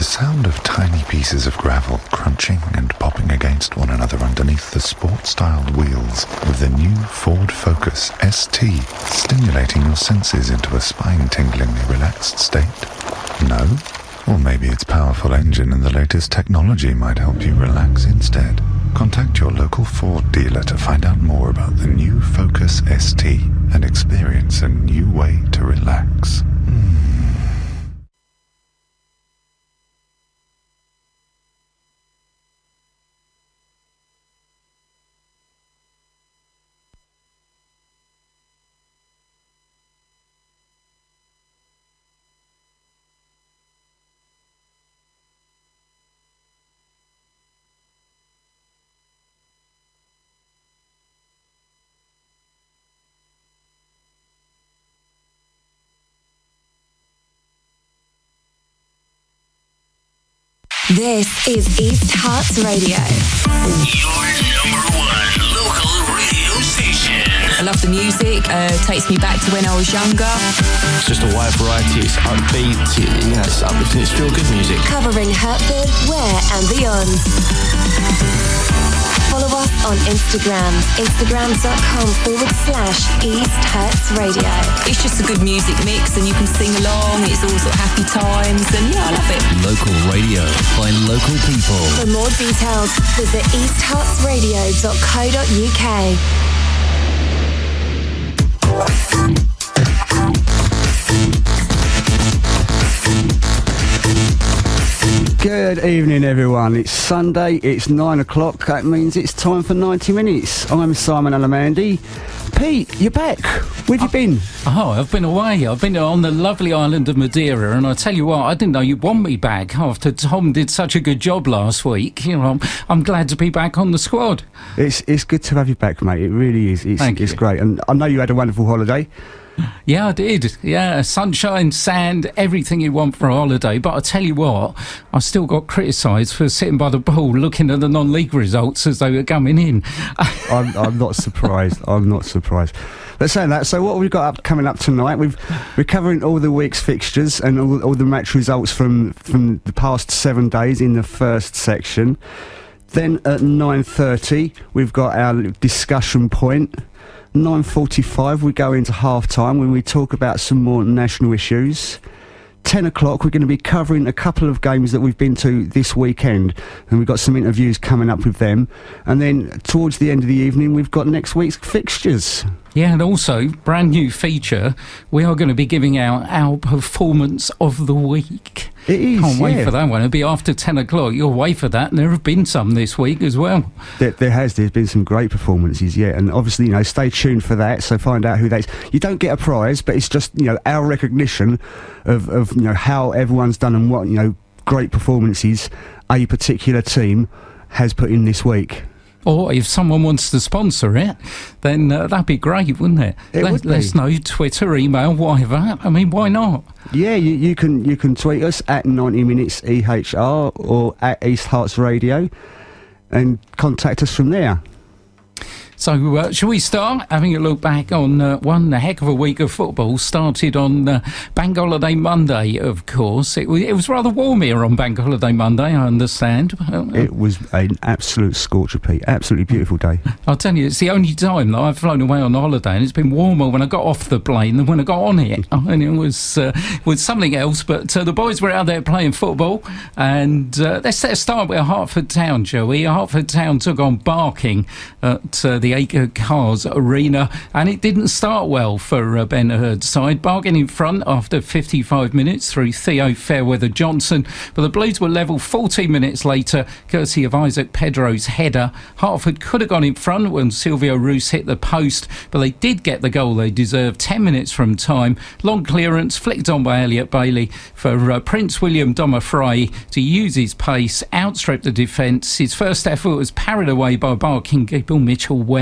The sound of tiny pieces of gravel crunching and popping against one another underneath the sport-styled wheels of the new Ford Focus ST, stimulating your senses into a spine-tinglingly relaxed state? No? Or maybe its powerful engine and the latest technology might help you relax instead. Contact your local Ford dealer to find out more about the new Focus ST and experience a new way to relax. This is East Hertz Radio. Your number one local radio station. I love the music, takes me back to when I was younger. It's just a wide variety, it's upbeat, it's uplifting, it's feel-good music. Covering Hertford, Ware and beyond. Follow us on Instagram, instagram.com/East Hertz Radio. It's just a good music mix and you can sing along, it's all sort of happy times and yeah, I love it. Local radio by local people. For more details, visit easthertsradio.co.uk. Good evening, everyone. It's Sunday, it's 9 o'clock. That means it's time for 90 minutes. I'm Symon Allemandy. Pete, you're back. Where have you been? Oh, I've been away. I've been on the lovely island of Madeira, and I tell you what, I didn't know you'd want me back after Tom did such a good job last week. You know, I'm glad to be back on the squad. It's good to have you back, mate. It really is. It's great. And I know you had a wonderful holiday. Yeah, I did. Yeah, sunshine, sand, everything you want for a holiday. But I tell you what, I still got criticised for sitting by the pool looking at the non-league results as they were coming in. I'm not surprised. I'm not surprised. But saying that, so what we've got coming up tonight, we're covering all the week's fixtures and all the match results from the past 7 days in the first section. Then at 9:30, we've got our discussion point. 9:45 we go into half time when we talk about some more national issues. 10 o'clock we're going to be covering a couple of games that we've been to this weekend and we've got some interviews coming up with them, and then towards the end of the evening we've got next week's fixtures. Yeah, and also, brand new feature, we are going to be giving out our performance of the week. It is, Can't wait for that one. It'll be after 10 o'clock. You'll wait for that, and there have been some this week as well. There's been some great performances, yeah, and obviously, you know, stay tuned for that, so find out who that is. You don't get a prize, but it's just, you know, our recognition of you know, how everyone's done and what, you know, great performances a particular team has put in this week. Or if someone wants to sponsor it, then that'd be great, wouldn't it? Let us know, Twitter, email, whatever. I mean, why not? Yeah, you can tweet us at 90 Minutes EHR or at East Hertz Radio and contact us from there. So, shall we start having a look back on one heck of a week of football? Started on Bank Holiday Monday, of course. It was rather warm here on Bank Holiday Monday, I understand. It was an absolute scorcher, Pete. Absolutely beautiful day. I'll tell you, it's the only time that I've flown away on holiday, and it's been warmer when I got off the plane than when I got on it. And it was something else, but the boys were out there playing football, and let's start with Hertford Town, Joey. Hertford Town took on Barking at the Acre Cars Arena, and it didn't start well for Ben Hurd's side. Barking in front after 55 minutes through Theo Fairweather Johnson, but the Blues were level 14 minutes later, courtesy of Isaac Pedro's header. Hertford could have gone in front when Silvio Roos hit the post, but they did get the goal they deserved 10 minutes from time. Long clearance flicked on by Elliot Bailey for Prince William Domafray to use his pace, outstrip the defence. His first effort was parried away by Barking keeper Mitchell Ware,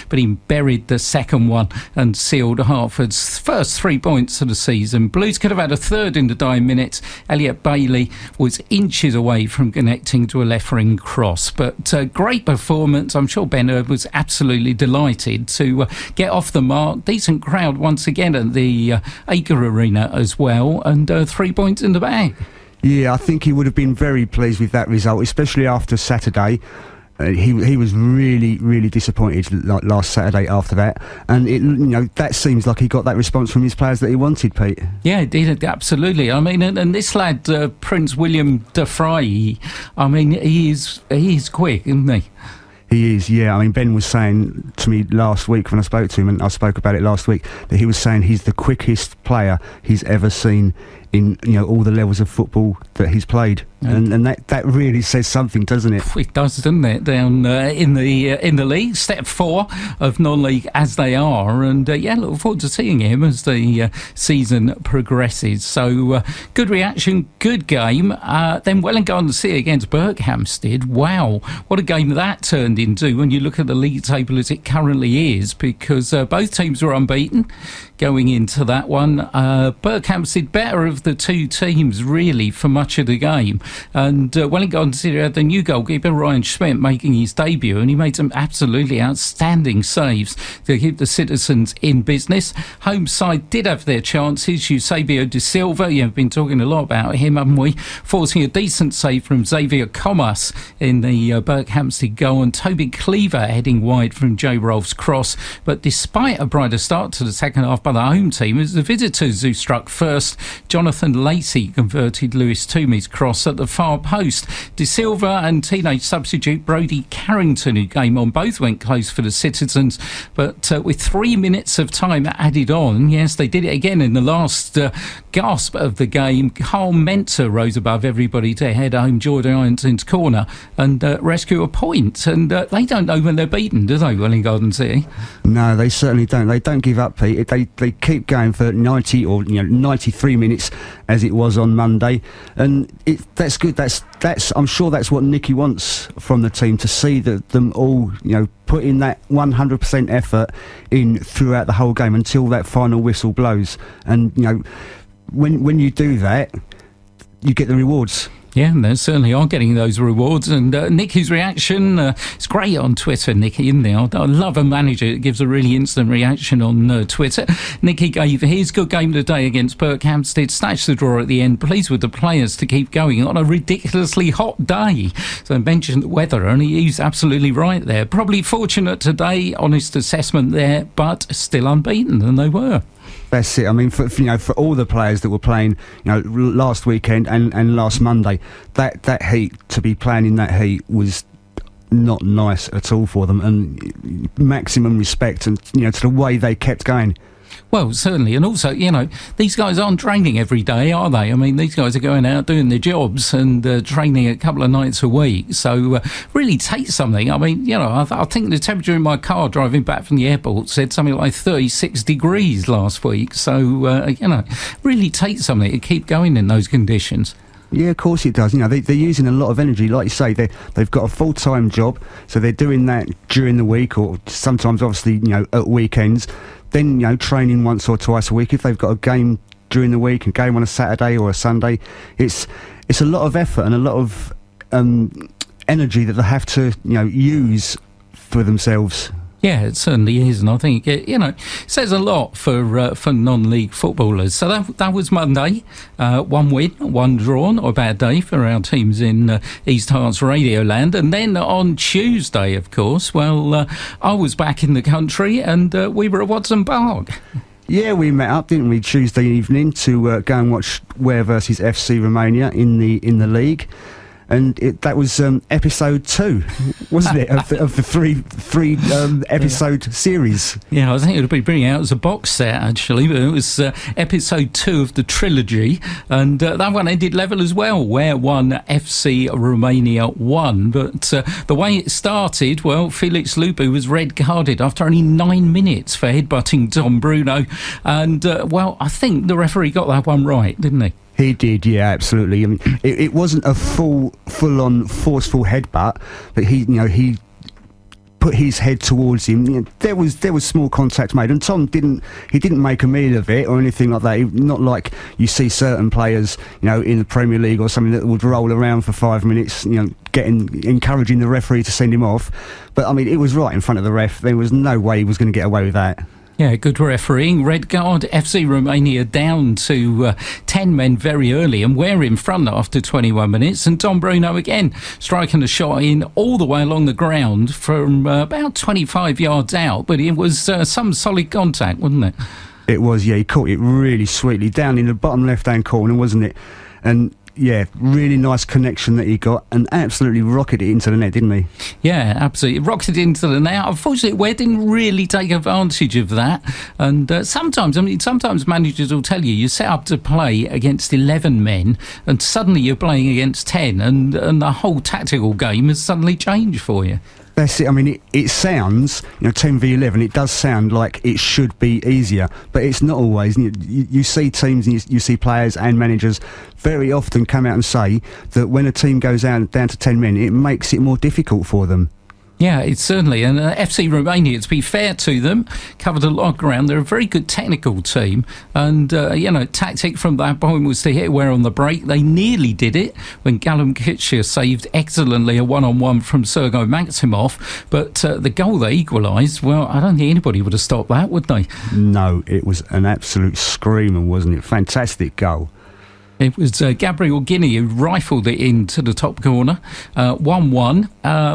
but he buried the second one and sealed Hertford's first 3 points of the season. Blues could have had a third in the dying minutes. Elliot Bailey was inches away from connecting to a left ring cross, but great performance. I'm sure Ben Hurd was absolutely delighted to get off the mark. Decent crowd once again at the Acre Arena as well, and 3 points in the bag. Yeah, I think he would have been very pleased with that result, especially after Saturday. He was really, really disappointed last Saturday after that, and that seems like he got that response from his players that he wanted, Pete. Yeah, it did, absolutely. I mean, and this lad, Prince William de Frey, I mean, he's quick, isn't he? He is, yeah. I mean, Ben was saying to me last week when I spoke to him, and I spoke about it last week, that he was saying he's the quickest player he's ever seen in all the levels of football that he's played, and that really says something, doesn't it? It does, doesn't it? Down in the league, step 4 of non-league as they are, and look forward to seeing him as the season progresses. So good reaction, good game. Then Wellingham City against Berkhamsted. Wow, what a game that turned into when you look at the league table as it currently is, because both teams were unbeaten going into that one. Berkhamsted better of the two teams really for much of the game, and Wellington City had the new goalkeeper Ryan Schmidt making his debut, and he made some absolutely outstanding saves to keep the citizens in business. Home side did have their chances. Eusebio de Silva, you've been talking a lot about him, haven't we, forcing a decent save from Xavier Comas in the Berkhamsted goal, and Toby Cleaver heading wide from J. Rolfe's cross. But despite a brighter start to the second half by the home team, it was the visitors who struck first. Jonathan Lacey converted Lewis Toomey's cross at the far post. De Silva and teenage substitute Brodie Carrington, who came on, both went close for the citizens, but with 3 minutes of time added on, yes, they did it again in the last gasp of the game. Carl Mentor rose above everybody to head home Jordan Ironton's corner and rescue a point, and they don't know when they're beaten, do they, Welling Garden City? No, they certainly don't. They don't give up, Pete. They keep going for 90 or 93 minutes as it was on Monday, and that's good. That's I'm sure that's what Nicky wants from the team, to see that them all put in that 100% effort in throughout the whole game until that final whistle blows. And when you do that, you get the rewards. Yeah, they certainly are getting those rewards. And Nicky's reaction, it's great on Twitter, Nicky, isn't it? I love a manager that gives a really instant reaction on Twitter. Nicky gave his good game today against Berkhamsted, snatched the draw at the end, pleased with the players to keep going on a ridiculously hot day. So I mentioned the weather, and he's absolutely right there. Probably fortunate today, honest assessment there, but still unbeaten, and they were. That's it. I mean, for all the players that were playing, last weekend and last Monday, that heat, to be playing in that heat was not nice at all for them. And maximum respect and to the way they kept going. Well, certainly, and also, these guys aren't training every day, are they? I mean, these guys are going out doing their jobs and training a couple of nights a week, so really takes something. I mean, I think the temperature in my car driving back from the airport said something like 36 degrees last week, so, really takes something to keep going in those conditions. Yeah, of course it does. They're using a lot of energy. Like you say, they've got a full-time job, so they're doing that during the week, or sometimes, obviously, at weekends. Then, training once or twice a week. If they've got a game during the week, a game on a Saturday or a Sunday, it's a lot of effort and a lot of energy that they have to, use for themselves. Yeah, it certainly is, and I think it says a lot for non-league footballers. So that was Monday, 1 win, 1 draw, not a bad day for our teams in East Hertfordshire Radio Land. And then on Tuesday, of course, I was back in the country, and we were at Watson Park. Yeah, we met up, didn't we, Tuesday evening to go and watch Ware versus FC Romania in the league. And that was episode 2, wasn't it, of the three episode series? Yeah, I think it would be bringing out as a box set, actually, but it was episode 2 of the trilogy, and that one ended level as well, Ware 1, FC Romania 1. But the way it started, Felix Lupu was red-carded after only 9 minutes for headbutting Tom Bruno, and, I think the referee got that one right, didn't he? He did, yeah, absolutely. I mean, it wasn't a full-on forceful headbutt, but he put his head towards him. There was small contact made, and Tom didn't make a meal of it or anything like that. Not like you see certain players, in the Premier League or something, that would roll around for 5 minutes, encouraging the referee to send him off. But I mean, it was right in front of the ref. There was no way he was going to get away with that. Yeah, good refereeing. Red card, FC Romania down to 10 men very early, and we're in front after 21 minutes. And Don Bruno again striking a shot in all the way along the ground from about 25 yards out, but it was some solid contact, wasn't it? It was, yeah. He caught it really sweetly down in the bottom left-hand corner, wasn't it? And yeah, really nice connection that he got, and absolutely rocketed it into the net, didn't he? Yeah, absolutely. Rocketed into the net. Unfortunately, we didn't really take advantage of that. And sometimes managers will tell you set up to play against 11 men, and suddenly you're playing against 10, and the whole tactical game has suddenly changed for you. That's it. I mean, it sounds, 10 v 11, it does sound like it should be easier, but it's not always. You see teams and you see players and managers very often come out and say that when a team goes down to 10 men, it makes it more difficult for them. Yeah, it's certainly. And FC Romania, to be fair to them, covered a lot of ground. They're a very good technical team. And, tactic from that point was to hit where on the break. They nearly did it when Gallum Kitcher saved excellently a one-on-one from Sergei Maximov. But the goal they equalised, well, I don't think anybody would have stopped that, would they? No, it was an absolute screamer, wasn't it? Fantastic goal. It was Gabriel Guinea who rifled it into the top corner, 1-1.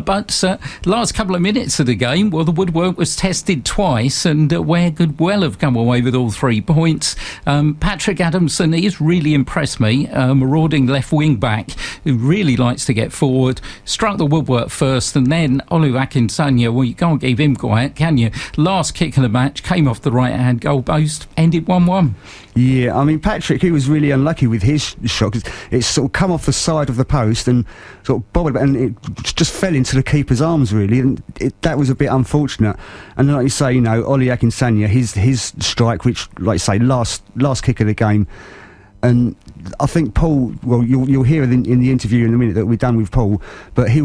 But last couple of minutes of the game, well, the woodwork was tested twice, and Ware could well have come away with all 3 points. Patrick Adamson, he's really impressed me, marauding left wing back, who really likes to get forward, struck the woodwork first, and then Olu Akinsanya, well, you can't keep him quiet, can you? Last kick of the match, came off the right-hand goal post, ended 1-1. Yeah, I mean, Patrick, he was really unlucky with his shot. It's sort of come off the side of the post and sort of bobbed, and it just fell into the keeper's arms, really, and that was a bit unfortunate. And like you say, Oli Akinsanya, his strike, which, like you say, last kick of the game. And I think Paul, well, you'll hear in the interview in a minute that we've done with Paul, but he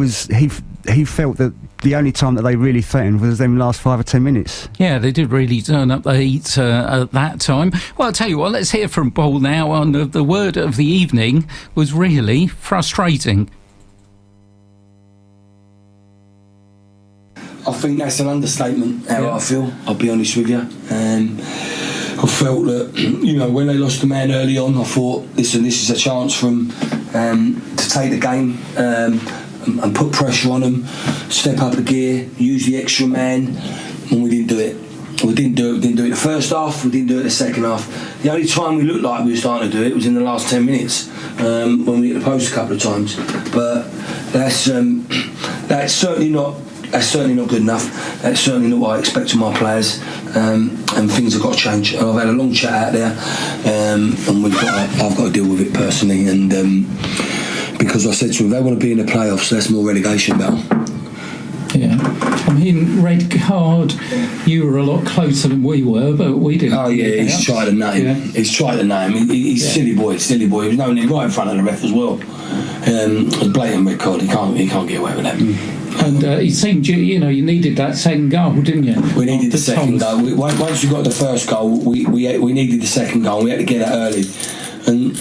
felt that the only time that they really threatened was them last 5 or 10 minutes. Yeah, they did really turn up the heat at that time. Well, I'll tell you what, let's hear from Paul now on the word of the evening was really frustrating. I think that's an understatement, how I feel, I'll be honest with you. I felt that, when they lost the man early on, I thought, listen, this is a chance for them to take the game and put pressure on them, step up a gear, use the extra man, and we didn't do it. We didn't do it the first half, we didn't do it the second half. The only time we looked like we were starting to do it was in the last 10 minutes, when we hit the post a couple of times. But that's certainly not good enough. That's certainly not what I expect of my players, and things have got to change. I've had a long chat out there, and I've got to deal with it personally. And because I said to them, they want to be in the playoffs, that's more relegation battle. Yeah, I mean, red card, you were a lot closer than we were, but we didn't. Oh yeah, he's tried to nut him. Yeah. He's tried to nut him. He's silly boy. He was knowing it right in front of the ref as well. A blatant red card. He can't get away with that. And it seemed, you needed that second goal, didn't you? We needed the second goal. Once we got the first goal, we needed the second goal. We had to get it early. And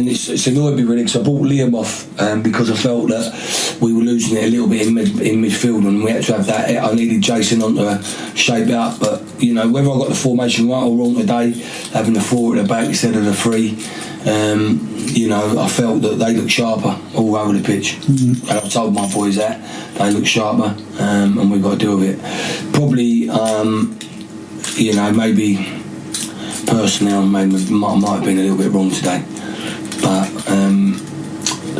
it's annoyed me really, because I brought Liam off because I felt that we were losing it a little bit in midfield, and we had to have that. I needed Jason on to shape it up, but whether I got the formation right or wrong today, having the 4 at the back instead of the 3, I felt that they looked sharper all over the pitch. Mm-hmm. And I told my boys that they look sharper, and we've got to deal with it. Probably, maybe. Personally, I might have been a little bit wrong today, but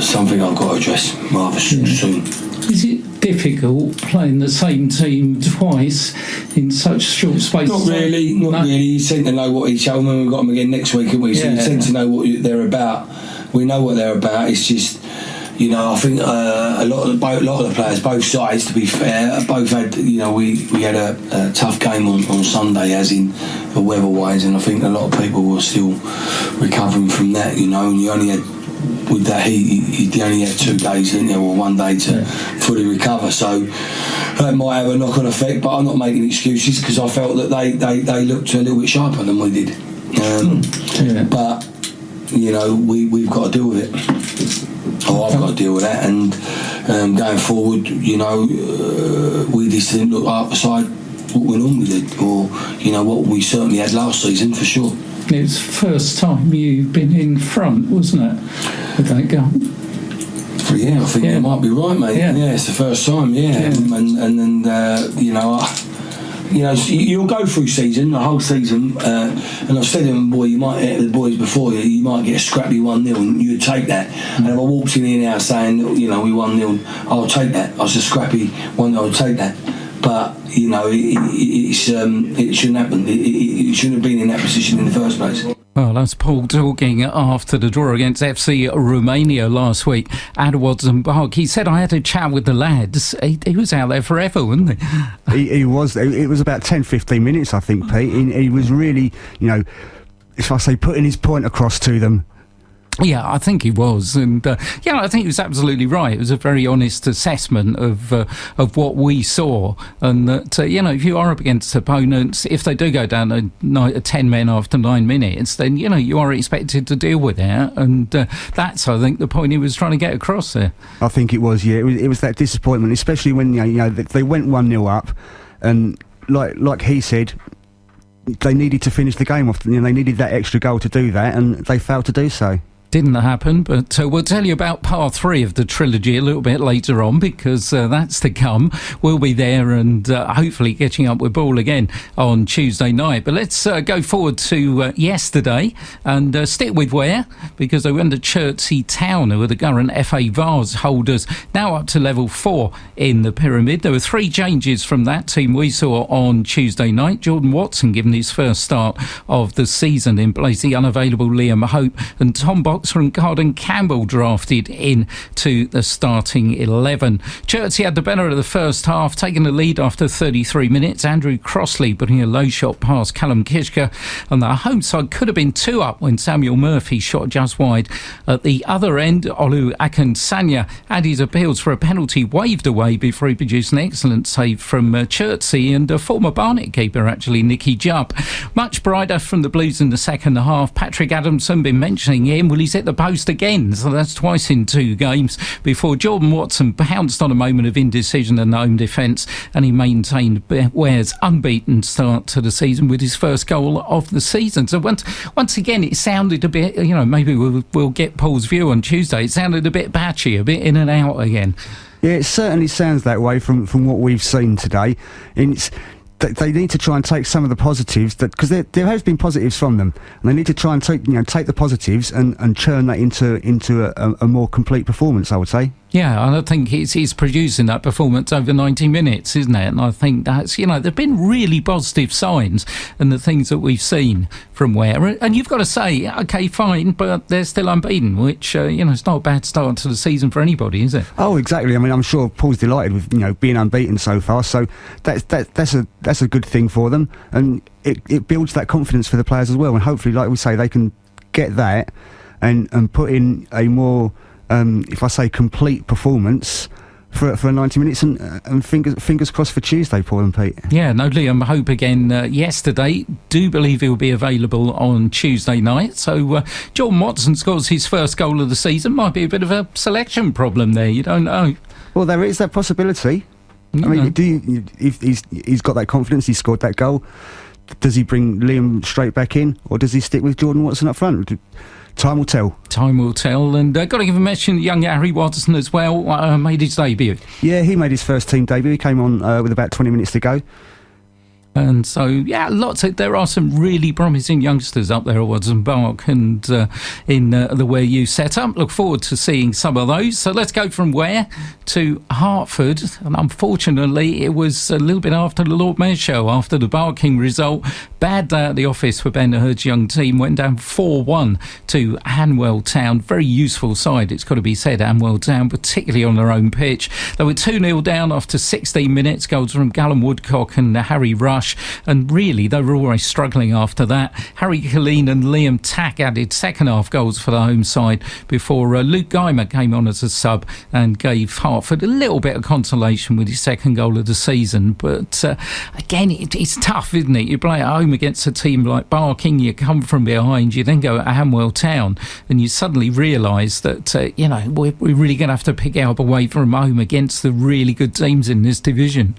something I've got to address rather soon. Is it difficult playing the same team twice in such short space? Not really. You seem to know what each other. When we've got them again next week, we seem to know what they're about. We know what they're about. It's just, I think a lot of the players, both sides, to be fair, both had. We had a tough game on Sunday, as in the weather-wise, and I think a lot of people were still recovering from that. And you only had, with that heat, you only had 2 days, didn't you, or 1 day to fully recover. So that might have a knock-on effect. But I'm not making excuses, because I felt that they looked a little bit sharper than we did. But we've got to deal with it. I've got to deal with that, and going forward, we just didn't look like the side what we normally did, or what we certainly had last season for sure. It's the first time you've been in front, wasn't it? With that goal. Yeah, I think you might be right, mate. Yeah, it's the first time. You'll go through season, the whole season, and I've said to them, the boys before you might get a scrappy 1-0, and you'd take that. And if I walked in here now saying, we 1-0, I'll take that. I was a scrappy 1-0, I'll take that. But it shouldn't happen. It shouldn't have been in that position in the first place. Well, that's Paul talking after the draw against FC Romania last week at Watson Park. He said, I had a chat with the lads. He was out there forever, wasn't he? He was. It was about 10-15 minutes, I think, Pete. He was really, if I say, putting his point across to them. Yeah, I think he was, and I think he was absolutely right. It was a very honest assessment of what we saw, and that if you are up against opponents, if they do go down to 10 men after 9 minutes, then you are expected to deal with it, and that's I think the point he was trying to get across there. I think it was. Yeah, it was that disappointment, especially when they went 1-0 up, and like he said, they needed to finish the game off. They needed that extra goal to do that, and they failed to do so. Didn't happen, but we'll tell you about part 3 of the trilogy a little bit later on, because that's to come. We'll be there and hopefully getting up with ball again on Tuesday night. But let's go forward to yesterday and stick with Ware, because they went to Chertsey Town, who are the current FA Vase holders, now up to level 4 in the pyramid. There were 3 changes from that team we saw on Tuesday night. Jordan Watson given his first start of the season in place the unavailable Liam Hope, and Tom Boxer and Carden Campbell drafted in to the starting 11. Chertsey had the better of the first half, taking the lead after 33 minutes. Andrew Crossley putting a low shot past Callum Kishka, and the home side could have been 2 up when Samuel Murphy shot just wide. At the other end, Olu Akansanya had his appeals for a penalty waved away before he produced an excellent save from Chertsey, and a former Barnet keeper, actually, Nicky Jupp. Much brighter from the Blues in the second half. Patrick Adamson, been mentioning him, well, he's hit the post again, so that's twice in 2 games, before Jordan Watson pounced on a moment of indecision in the home defence, and he maintained Ware's unbeaten start to the season with his first goal of the season. So once again, it sounded a bit, maybe we'll get Paul's view on Tuesday, it sounded a bit patchy, a bit in and out again. Yeah, it certainly sounds that way from what we've seen today. And they need to try and take some of the positives, because there has been positives from them, and they need to try and take the positives and churn that into a more complete performance, I would say. Yeah, and I think he's producing that performance over 90 minutes, isn't it? And I think that's, there've been really positive signs in the things that we've seen from Ware. And you've got to say, OK, fine, but they're still unbeaten, which, it's not a bad start to the season for anybody, is it? Oh, exactly. I mean, I'm sure Paul's delighted with, being unbeaten so far. So that's a good thing for them. And it builds that confidence for the players as well. And hopefully, like we say, they can get that and put in a more... if I say complete performance for 90 minutes, and fingers crossed for Tuesday, Paul and Pete. Yeah, no, Liam Hope again yesterday. Do believe he'll be available on Tuesday night. So Jordan Watson scores his first goal of the season. Might be a bit of a selection problem there. You don't know. Well, there is that possibility. I mean, if he's got that confidence, he scored that goal. Does he bring Liam straight back in, or does he stick with Jordan Watson up front? Time will tell. Time will tell. And got to give a mention, young Harry Watson as well, made his debut. Yeah, he made his first team debut. He came on with about 20 minutes to go. And so, yeah, there are some really promising youngsters up there at Watson Park and in the Ware U setup. Look forward to seeing some of those. So let's go from Ware to Hertford. And unfortunately, it was a little bit after the Lord Mayor's show, after the Barking result. Bad day at the office for Ben Hurd's young team. Went down 4-1 to Hanwell Town. Very useful side, it's got to be said, Hanwell Town, particularly on their own pitch. They were 2-0 down after 16 minutes. Goals from Gallum Woodcock and Harry Rush. And really, they were always struggling after that. Harry Killeen and Liam Tack added second half goals for the home side before Luke Geimer came on as a sub and gave Hertford a little bit of consolation with his second goal of the season. But again, it's tough, isn't it? You play at home against a team like Barking, you come from behind, you then go at Hanwell Town, and you suddenly realise that, we're really going to have to pick out away from home against the really good teams in this division.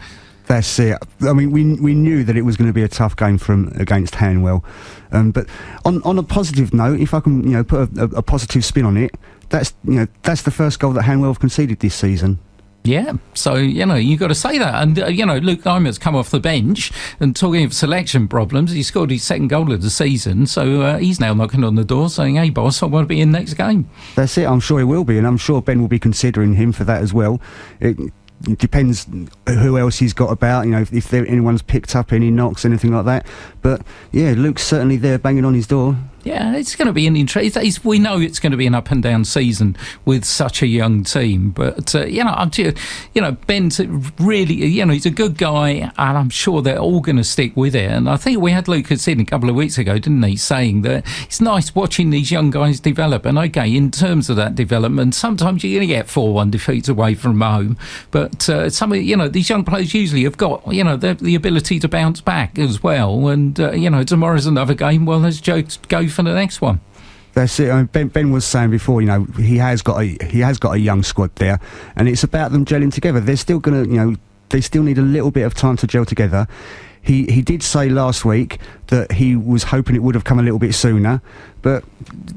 That's it. I mean, we knew that it was going to be a tough game against Hanwell, but on a positive note, if I can, put a positive spin on it, that's the first goal that Hanwell have conceded this season. Yeah, so, you've got to say that. And, Luke Nyman's come off the bench, and talking of selection problems, he scored his second goal of the season, so he's now knocking on the door saying, hey, boss, I want to be in next game. That's it, I'm sure he will be, and I'm sure Ben will be considering him for that as well. It depends who else he's got about, if anyone's picked up any knocks, anything like that. But, yeah, Luke's certainly there banging on his door. Yeah, it's going to be an interesting. We know it's going to be an up and down season with such a young team, but Ben's really, he's a good guy, and I'm sure they're all going to stick with it. And I think we had Lucas in a couple of weeks ago, didn't he, saying that it's nice watching these young guys develop. And okay, in terms of that development, sometimes you're going to get 4-1 defeats away from home, but some of these young players usually have got the ability to bounce back as well. And tomorrow's another game. Well, let's go for the next one. That's it. I mean, Ben was saying before, he has got a young squad there, and it's about them gelling together. They're still gonna, they still need a little bit of time to gel together. He did say last week that he was hoping it would have come a little bit sooner, but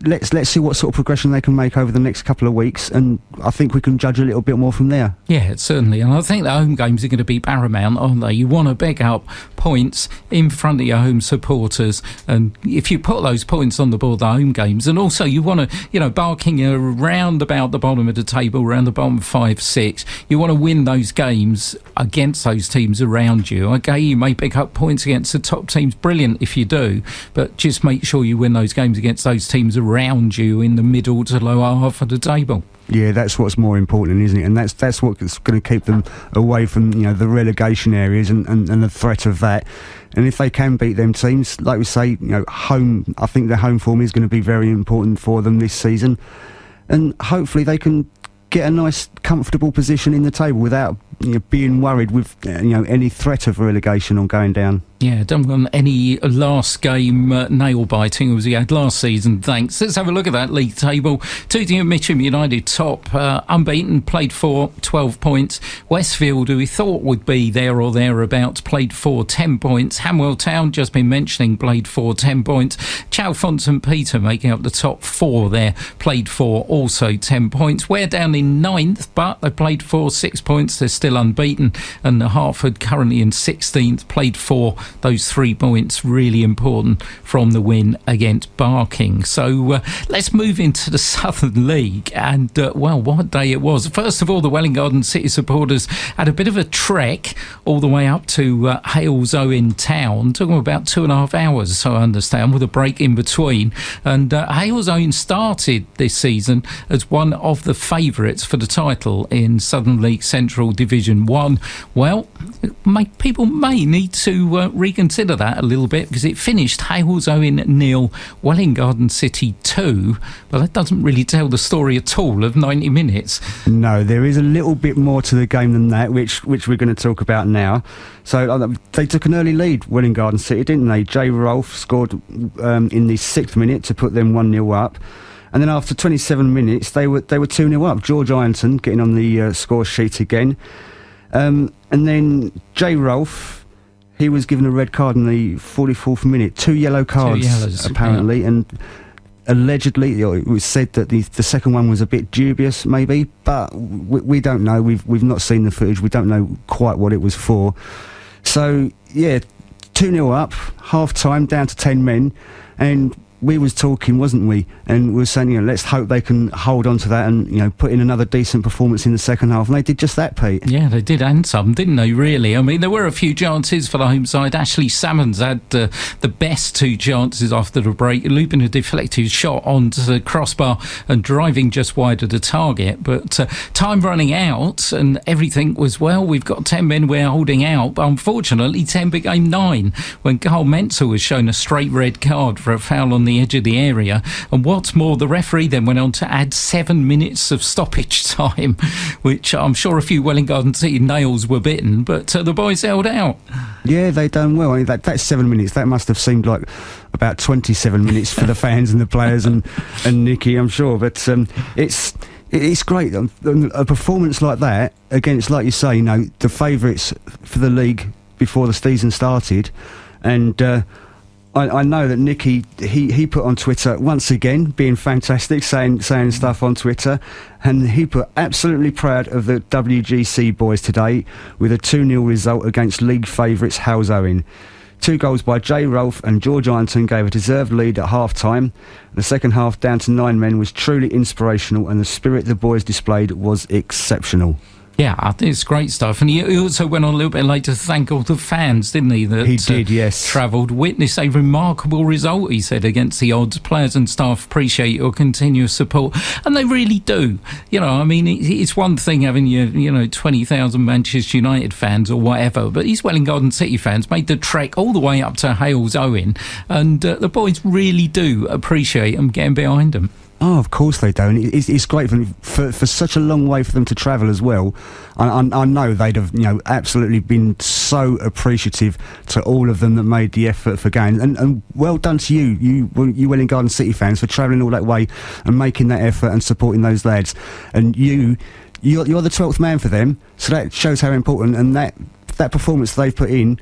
let's see what sort of progression they can make over the next couple of weeks, and I think we can judge a little bit more from there. Yeah, certainly, and I think the home games are going to be paramount, aren't they? You want to pick up points in front of your home supporters, and if you put those points on the board, the home games, and also you want to, Barking around about the bottom of the table, around the bottom 5-6, you want to win those games against those teams around you. Okay, you may pick up points against the top teams, brilliant if you do, but just make sure you win those games against those teams around you in the middle to lower half of the table. Yeah, that's what's more important, isn't it? And that's what's going to keep them away from the relegation areas and the threat of that. And if they can beat them teams, like we say, home, I think their home form is going to be very important for them this season, and hopefully they can get a nice, comfortable position in the table without being worried with any threat of relegation or going down. Yeah, don't want any last game nail biting as we had last season, thanks. Let's have a look at that league table. Tooting and Mitcham United top, unbeaten, played for 12 points. Westfield, who we thought would be there or thereabouts, played for 10 points. Hanwell Town, just been mentioning, played for 10 points. Chalfont and Peter making up the top 4 there, played for also 10 points. We're down in 9th, but they played for 6 points. They're still unbeaten. And Hartford currently in 16th, played for those 3 points, really important from the win against Barking. So let's move into the Southern League, and what a day it was. First of all, the Welwyn Garden City supporters had a bit of a trek all the way up to Halesowen Town. Took them about 2.5 hours, so I understand, with a break in between. And Halesowen started this season as one of the favourites for the title in Southern League Central Division 1. Well, people may need to reconsider that a little bit, because it finished Halesowen 0, Welwyn Garden City 2, but that doesn't really tell the story at all of 90 minutes. No, there is a little bit more to the game than that, which we're going to talk about now. So they took an early lead, Welwyn Garden City, didn't they? Jay Rolfe scored in the 6th minute to put them 1-0 up. And then after 27 minutes, they were 2-0 up. George Ironton getting on the score sheet again. And then Jay Rolfe, he was given a red card in the 44th minute. 2 yellow cards, 2 yellows, apparently. Yeah. And allegedly, it was said that the second one was a bit dubious, maybe. But we don't know. We've not seen the footage. We don't know quite what it was for. So, yeah, 2-0 up, half-time, down to 10 men. And we was talking, wasn't we? And we were saying, let's hope they can hold on to that and, put in another decent performance in the second half. And they did just that, Pete. Yeah, they did, and some, didn't they, really? I mean, there were a few chances for the home side. Ashley Salmons had the best 2 chances after the break, looping a deflected shot onto the crossbar and driving just wide of the target. But time running out and everything was, we've got 10 men we're holding out. But unfortunately, 10 became 9 when Carl Menzel was shown a straight red card for a foul on the edge of the area. And what's more, the referee then went on to add 7 minutes of stoppage time, which I'm sure a few Welwyn Garden City nails were bitten, but the boys held out. Yeah, they done well. I mean, that's 7 minutes. That must have seemed like about 27 minutes for the fans and the players and Nicky, I'm sure. But it's It's great. A performance like that against, like you say, the favourites for the league before the season started, and I know that Nicky he put on Twitter once again, being fantastic, saying stuff on Twitter, and he put absolutely proud of the WGC boys today with a 2-0 result against league favourites Hales Owen. 2 goals by Jay Rolfe and George Ironton gave a deserved lead at half-time. The second half, down to 9 men, was truly inspirational, and the spirit the boys displayed was exceptional. Yeah, I think it's great stuff. And he also went on a little bit later to thank all the fans, didn't he? That he did, yes. Travelled, witnessed a remarkable result, he said, against the odds. Players and staff appreciate your continuous support. And they really do. It's one thing having your 20,000 Manchester United fans or whatever, but these Welwyn Garden City fans made the trek all the way up to Hales Owen. And the boys really do appreciate them getting behind them. Oh, of course they do. And it's great for such a long way for them to travel as well. I know they'd have absolutely been so appreciative to all of them that made the effort for going. And well done to you Welwyn Garden City fans, for travelling all that way and making that effort and supporting those lads. And you're the 12th man for them, so that shows how important, and that performance they've put in,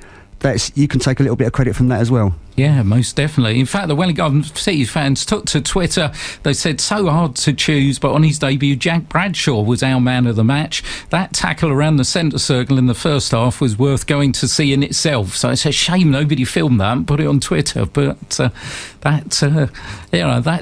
you can take a little bit of credit from that as well. Yeah, most definitely. In fact, the Welwyn Garden City fans took to Twitter. They said, so hard to choose, but on his debut, Jack Bradshaw was our man of the match. That tackle around the centre circle in the first half was worth going to see in itself. So it's a shame nobody filmed that and put it on Twitter. But that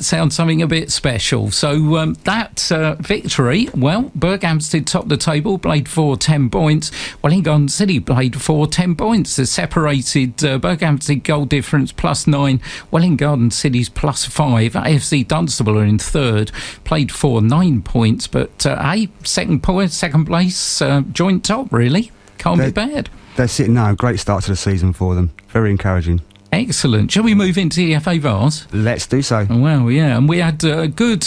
sounds something a bit special. So that victory, well, Berkhamsted topped the table, played for 10 points. Welwyn Garden City played for 10 points. The separated Berkhamsted goal difference +9, Welwyn Garden City's +5. AFC Dunstable are in third, played for 9 points, but second place, joint top, really. Can't be bad. That's it now. Great start to the season for them. Very encouraging. Excellent. Shall we move into the FA Vars? Let's do so. Well, yeah, and we had good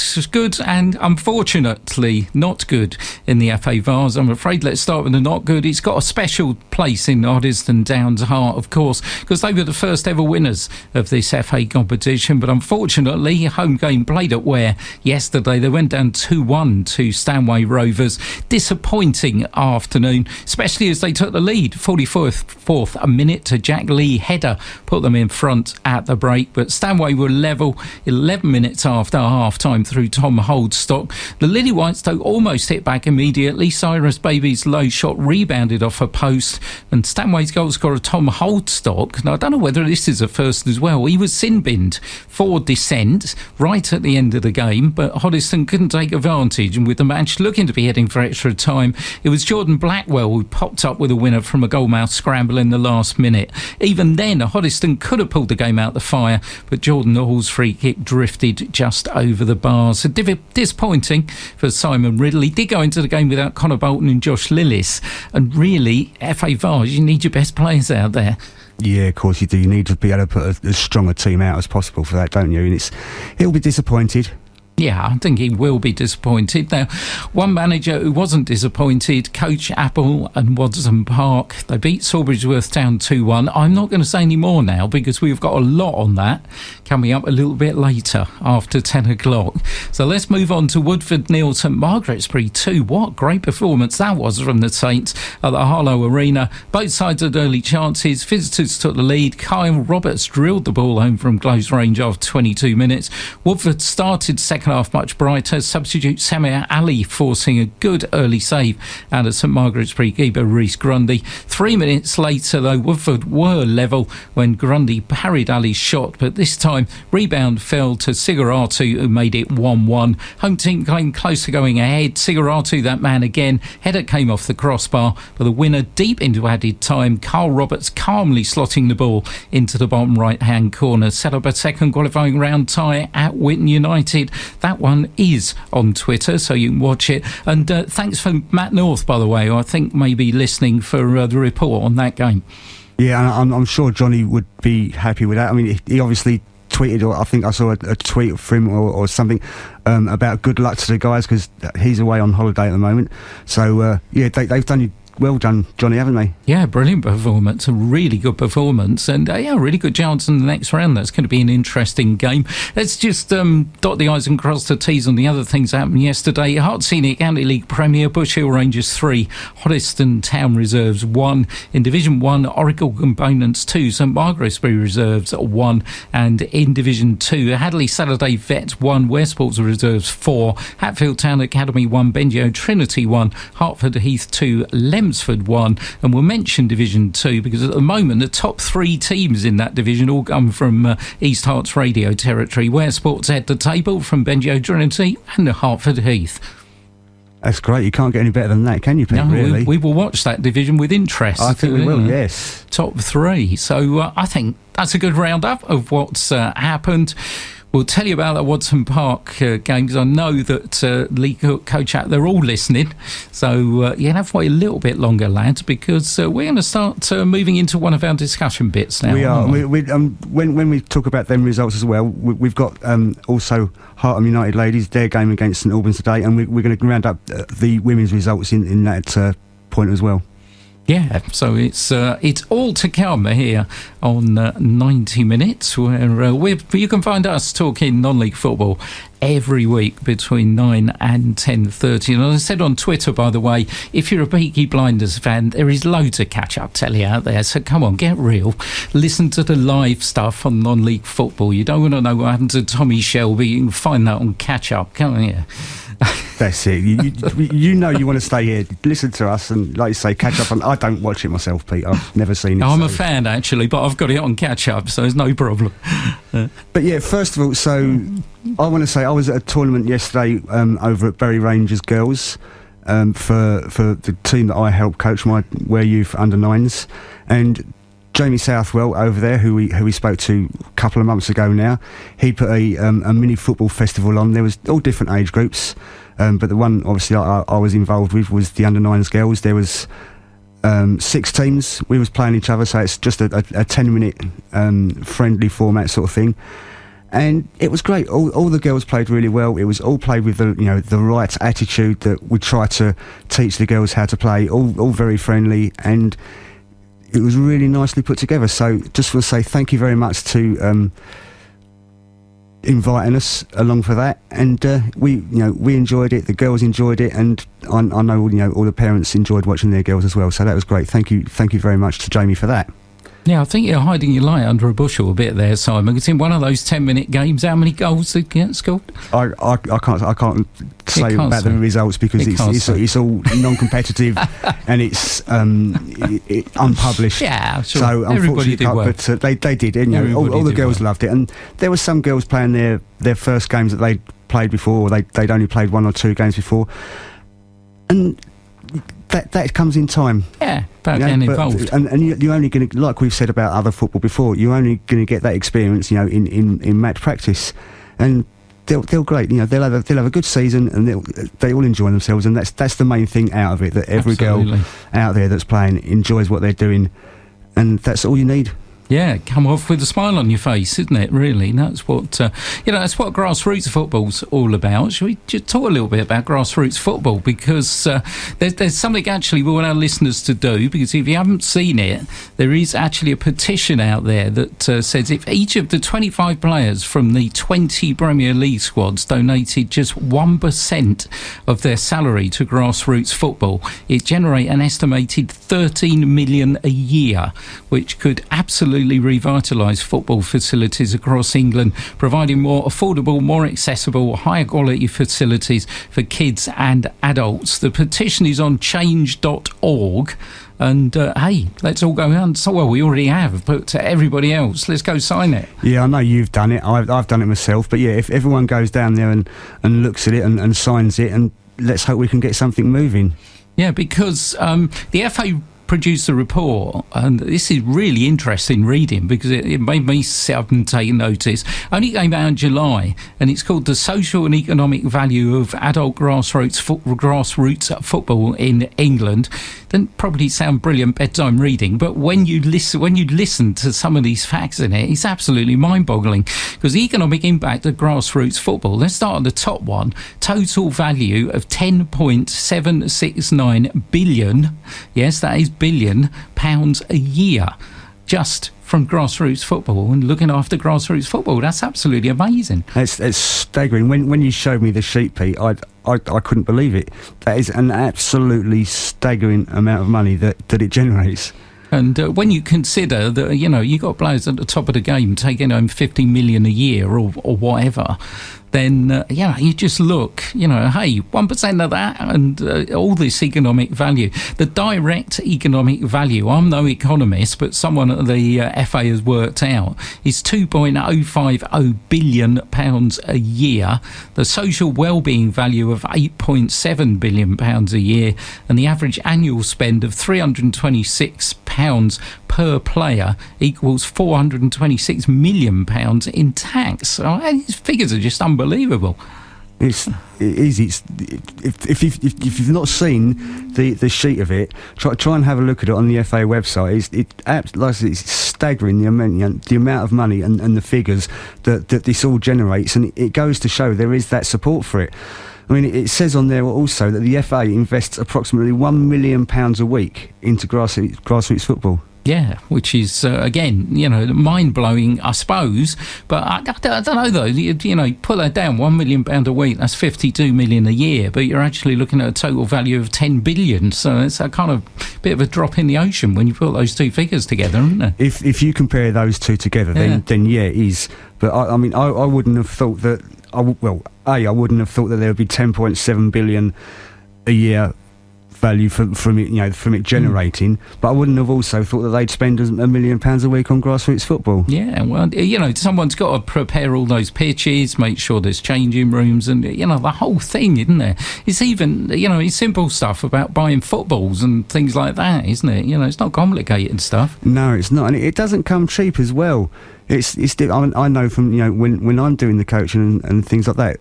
and unfortunately not good in the FA Vars. I'm afraid let's start with the not good. It's got a special place in Hoddesdon Down's heart, of course, because they were the first ever winners of this FA competition. But unfortunately, home game played at Ware yesterday. They went down 2-1 to Stanway Rovers. Disappointing afternoon, especially as they took the lead. 44th a minute to Jack Lee header put them in front at the break, but Stanway were level 11 minutes after half-time through Tom Holdstock. The Lily Whites, though, almost hit back immediately. Cyrus Baby's low shot rebounded off a post, and Stanway's goal scorer Tom Holdstock, now I don't know whether this is a first as well, he was sin-binned for dissent right at the end of the game, but Hoddesdon couldn't take advantage, and with the match looking to be heading for extra time, it was Jordan Blackwell who popped up with a winner from a goalmouth scramble in the last minute. Even then, Hoddesdon could have pulled the game out the fire, but Jordan Hall's free kick drifted just over the bars. So disappointing for Symon Riddle. He did go into the game without Connor Bolton and Josh Lillis, and really, FA Vars, you need your best players out there. Yeah, of course you do. You need to be able to put as strong a team out as possible for that, don't you? And he'll be disappointed. Yeah, I think he will be disappointed. Now, one manager who wasn't disappointed, Coach Apple and Waddesdon Park, they beat Sawbridgeworth Town 2-1. I'm not going to say any more now because we've got a lot on that coming up a little bit later after 10 o'clock. So let's move on to Woodford 0, St Margaret's-Bury 2. What great performance that was from the Saints at the Harlow Arena. Both sides had early chances. Visitors took the lead. Kyle Roberts drilled the ball home from close range after 22 minutes. Woodford started second half much brighter. Substitute Samir Ali forcing a good early save out of St Margaret's-Bury keeper Rhys Grundy. 3 minutes later, though, Woodford were level when Grundy parried Ali's shot, but this time rebound fell to Siguratu, who made it 1-1. Home team came close to going ahead. Siguratu, that man again. Header came off the crossbar, but the winner deep into added time. Carl Roberts calmly slotting the ball into the bottom right-hand corner. Set up a second qualifying round tie at Whitton United. That one is on Twitter, so you can watch it. And thanks for Matt North, by the way, who I think may be listening for the report on that game. Yeah, I'm sure Johnny would be happy with that. I mean, he obviously tweeted, or I think I saw a tweet from him or something about good luck to the guys because he's away on holiday at the moment. So, yeah, they've done you well done, Johnny, haven't they? Yeah, brilliant performance, a really good performance, and yeah, really good chance in the next round. That's going to be an interesting game. Let's just dot the I's and cross the T's on the other things that happened yesterday. Herts Scenic County League Premier, Bush Hill Rangers 3, Hoddesdon Town Reserves 1. In Division 1, Oracle Components 2, St Margaret's Reserves 1, and in Division 2, Hadley Saturday Vets 1, Westport's Reserves 4, Hatfield Town Academy 1, Bendio Trinity 1, Hertford Heath 2, Lemsford 1, and we'll mention Division 2 because at the moment the top 3 teams in that division all come from East Herts radio territory, where Sports head the table from Bendio Trinity and Hertford Heath. That's great. You can't get any better than that, can you, Pete? No, really? we will watch that division with interest. I think we will, yes. Top 3. So I think that's a good roundup of what's happened. We'll tell you about the Watson Park game because I know that Lee Coach out, they're all listening. So you have to wait a little bit longer, lads, because we're going to start moving into one of our discussion bits now. We are. When we talk about them results as well, we've got also Hartham United ladies, their game against St Albans today, and we're going to round up the women's results in that point as well. Yeah, so it's all to come here on 90 Minutes, where you can find us talking non-league football every week between 9 and 10:30. And as I said on Twitter, by the way, if you're a Peaky Blinders fan, there is loads of catch-up telly out there, so come on, get real. Listen to the live stuff on non-league football. You don't want to know what happened to Tommy Shelby, you can find that on catch-up, can't you? That's it. You know you want to stay here, listen to us, and like you say, catch up. And I don't watch it myself, Pete. I've never seen it. I'm a fan actually, but I've got it on catch up, so there's no problem. But yeah, first of all, so I want to say I was at a tournament yesterday over at Bury Rangers Girls for the team that I help coach, my Ware Youth under 9s, and Jamie Southwell over there, who we spoke to a couple of months ago now, he put a mini football festival on. There was all different age groups, but the one obviously I was involved with was the under 9s girls. There was 6 teams. We was playing each other, so it's just a 10-minute friendly format sort of thing. And it was great. All the girls played really well. It was all played with the right attitude that we try to teach the girls how to play. All very friendly, and it was really nicely put together. So just want to say thank you very much to inviting us along for that. And we enjoyed it. The girls enjoyed it, and I know all the parents enjoyed watching their girls as well. So that was great. Thank you very much to Jamie for that. Yeah, I think you're hiding your light under a bushel a bit there, Simon. It's in one of those 10-minute games. How many goals did get scored? I can't say about the results because it's all non-competitive and it's unpublished. Yeah, sure. So everybody did well. But they did. All the girls loved it, and there were some girls playing their first games that they'd played before, or they'd only played 1 or 2 games before, and that comes in time. Yeah, about getting involved. And you're only going to, like we've said about other football before, you're only going to get that experience, in match practice, and they'll great. They'll have a good season, and they all enjoy themselves, and that's the main thing out of it. That every girl out there that's playing enjoys what they're doing, and that's all you need. Yeah, come off with a smile on your face, isn't it? Really, that's what that's what grassroots football's all about. Should we just talk a little bit about grassroots football, because there's something actually we want our listeners to do, because if you haven't seen it, there is actually a petition out there that says if each of the 25 players from the 20 Premier League squads donated just 1% of their salary to grassroots football, it generate an estimated 13 million a year, which could absolutely revitalise football facilities across England, providing more affordable, more accessible, higher quality facilities for kids and adults. The petition is on change.org. And hey, let's all go out. So, well, we already have, but to everybody else, let's go sign it. Yeah, I know you've done it. I've done it myself. But yeah, if everyone goes down there and looks at it and signs it, and let's hope we can get something moving. Yeah, because the FA produced a report, and this is really interesting reading because it made me sit up and take notice. Only came out in July, and it's called The Social and Economic Value of Adult Grassroots Football in England. Doesn't probably sound brilliant bedtime reading, but when you listen to some of these facts in it, it's absolutely mind-boggling. Because the economic impact of grassroots football, let's start on the top one, total value of 10.769 billion, yes, that is billion, pounds a year, just from grassroots football and looking after grassroots football. That's absolutely amazing. It's staggering. When you showed me the sheet, Pete, I couldn't believe it. That is an absolutely staggering amount of money that it generates. And when you consider that, you got players at the top of the game taking home 50 million a year or whatever, then, you just look, hey, 1% of that and all this economic value. The direct economic value, I'm no economist, but someone at the FA has worked out, is £2.050 billion a year. The social wellbeing value of £8.7 billion a year, and the average annual spend of £326 per player equals £426 million in tax. So, these figures are just unbelievable. If you've not seen the sheet of it, try and have a look at it on the FA website. It's staggering the amount of money and the figures that this all generates, and it goes to show there is that support for it. I mean, it says on there also that the FA invests approximately £1 million a week into grassroots football. Yeah, which is, again, mind-blowing, I suppose. But I don't know, though. Put that down, £1 million a week, that's 52 million a year. But you're actually looking at a total value of 10 billion. So it's a kind of bit of a drop in the ocean when you put those two figures together, isn't it? If you compare those two together, then it is. But, I wouldn't have thought that... I wouldn't have thought that there would be 10.7 billion a year value from it generating, but I wouldn't have also thought that they'd spend £1 million a week on grassroots football. Yeah, well, someone's got to prepare all those pitches, make sure there's changing rooms, and the whole thing, isn't there? It's even it's simple stuff about buying footballs and things like that, isn't it? It's not complicated stuff. No, it's not, and it doesn't come cheap as well. I know from when I'm doing the coaching and things like that,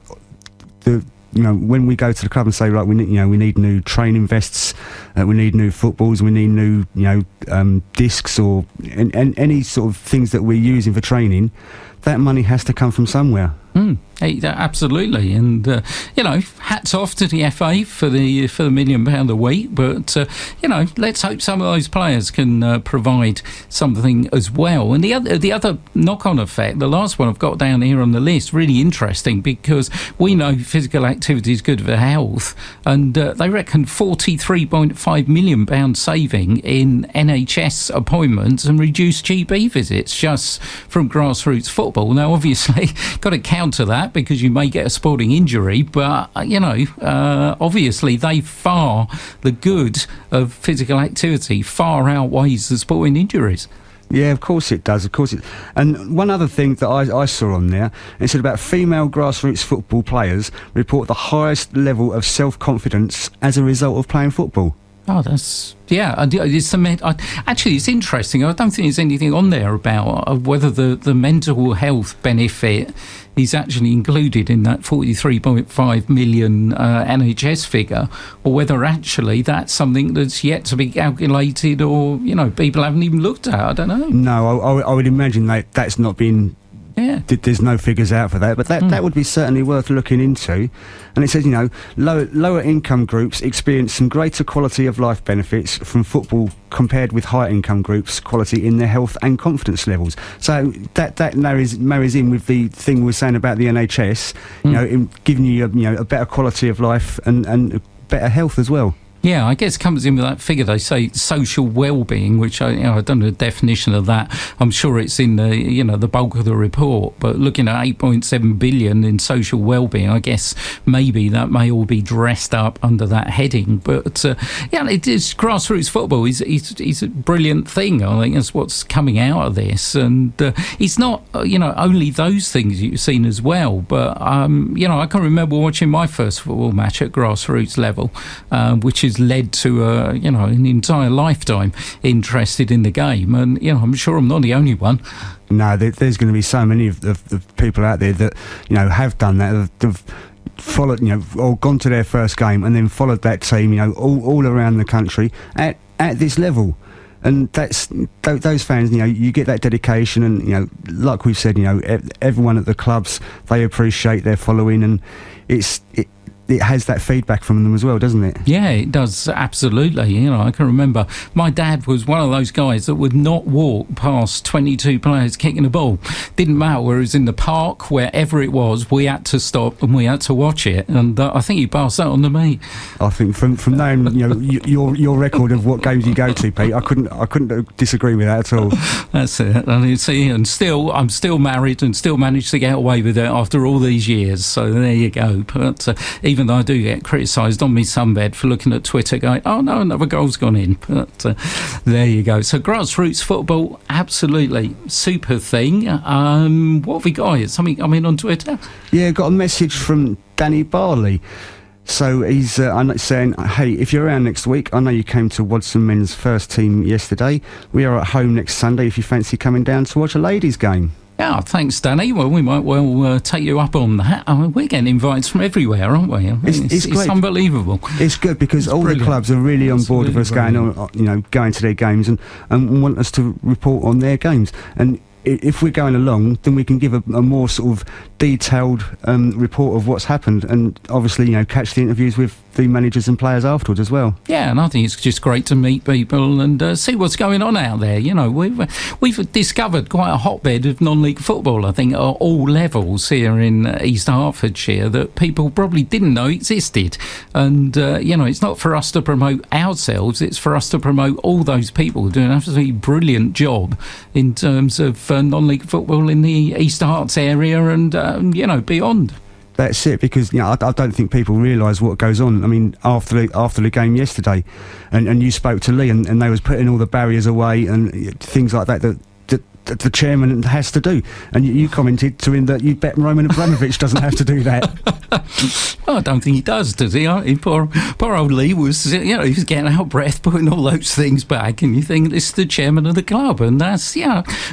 when we go to the club and say, right, we need new training vests, we need new footballs, we need new discs or any sort of things that we're using for training, that money has to come from somewhere. Absolutely, and hats off to the FA for the £1 million a week. But let's hope some of those players can provide something as well. And the other knock-on effect, the last one I've got down here on the list, really interesting because we know physical activity is good for health, and they reckon £43.5 million saving in NHS appointments and reduced GP visits just from grassroots football. Now, obviously, got to counter that because you may get a sporting injury, but obviously the good of physical activity far outweighs the sporting injuries. Yeah, of course it does, And one other thing that I saw on there, it said about female grassroots football players report the highest level of self-confidence as a result of playing football. Oh, that's... Yeah, actually, it's interesting. I don't think there's anything on there about whether the mental health benefit is actually included in that 43.5 million NHS figure, or whether actually that's something that's yet to be calculated, or people haven't even looked at. I don't know. No, I would imagine that's not been. Yeah. There's no figures out for that, but that would be certainly worth looking into. And it says, lower income groups experience some greater quality of life benefits from football compared with higher income groups' quality in their health and confidence levels. So that marries in with the thing we're saying about the NHS, in giving you a better quality of life and better health as well. Yeah, I guess it comes in with that figure. They say social well-being, which I don't know the definition of that. I'm sure it's in the bulk of the report. But looking at 8.7 billion in social well-being, I guess maybe that may all be dressed up under that heading. But it is grassroots football. Is a brilliant thing. I think that's what's coming out of this. And it's not only those things you've seen as well. But I can remember watching my first football match at grassroots level, which is matches led to an entire lifetime interested in the game, and I'm sure I'm not the only one. No, there's going to be so many of the people out there that have done that, have followed, or gone to their first game and then followed that team, all around the country at this level. And that's those fans, you get that dedication, and like we've said, everyone at the clubs, they appreciate their following, and it has that feedback from them as well, doesn't it? Yeah, it does, absolutely. I can remember my dad was one of those guys that would not walk past 22 players kicking a ball. Didn't matter whether it was in the park, wherever it was, we had to stop and we had to watch it. And I think he passed that on to me. I think from knowing your record of what games you go to, Pete, I couldn't disagree with that at all. That's it. And you see, I'm still married and still managed to get away with it after all these years. So there you go. But even though I do get criticised on my sunbed for looking at Twitter going, oh no, another goal's gone in. But there you go. So grassroots football, absolutely super thing. What have we got? Something coming on Twitter? Yeah, got a message from Danny Barley. So he's saying, hey, if you're around next week, I know you came to Wadson Men's first team yesterday. We are at home next Sunday if you fancy coming down to watch a ladies' game. Yeah, thanks, Danny. Well, we might take you up on that. I mean, we're getting invites from everywhere, aren't we? It's unbelievable. It's good because all the clubs are really on board with us going to their games and want us to report on their games. And if we're going along, then we can give a more sort of detailed report of what's happened, and obviously catch the interviews with the managers and players afterwards as well. Yeah, and I think it's just great to meet people and see what's going on out there. We've discovered quite a hotbed of non-league football, I think, at all levels here in East Hertfordshire that people probably didn't know existed. And it's not for us to promote ourselves; it's for us to promote all those people doing an absolutely brilliant job in terms of non-league football in the East Herts area and beyond. That's it, because I don't think people realise what goes on. I mean, after the game yesterday, and you spoke to Lee, and they was putting all the barriers away and things like that the chairman has to do. And you commented to him that you bet Roman Abramovich doesn't have to do that. Well, I don't think he does he? Poor old Lee was, he was getting out of breath putting all those things back, and you think this is the chairman of the club, and that's,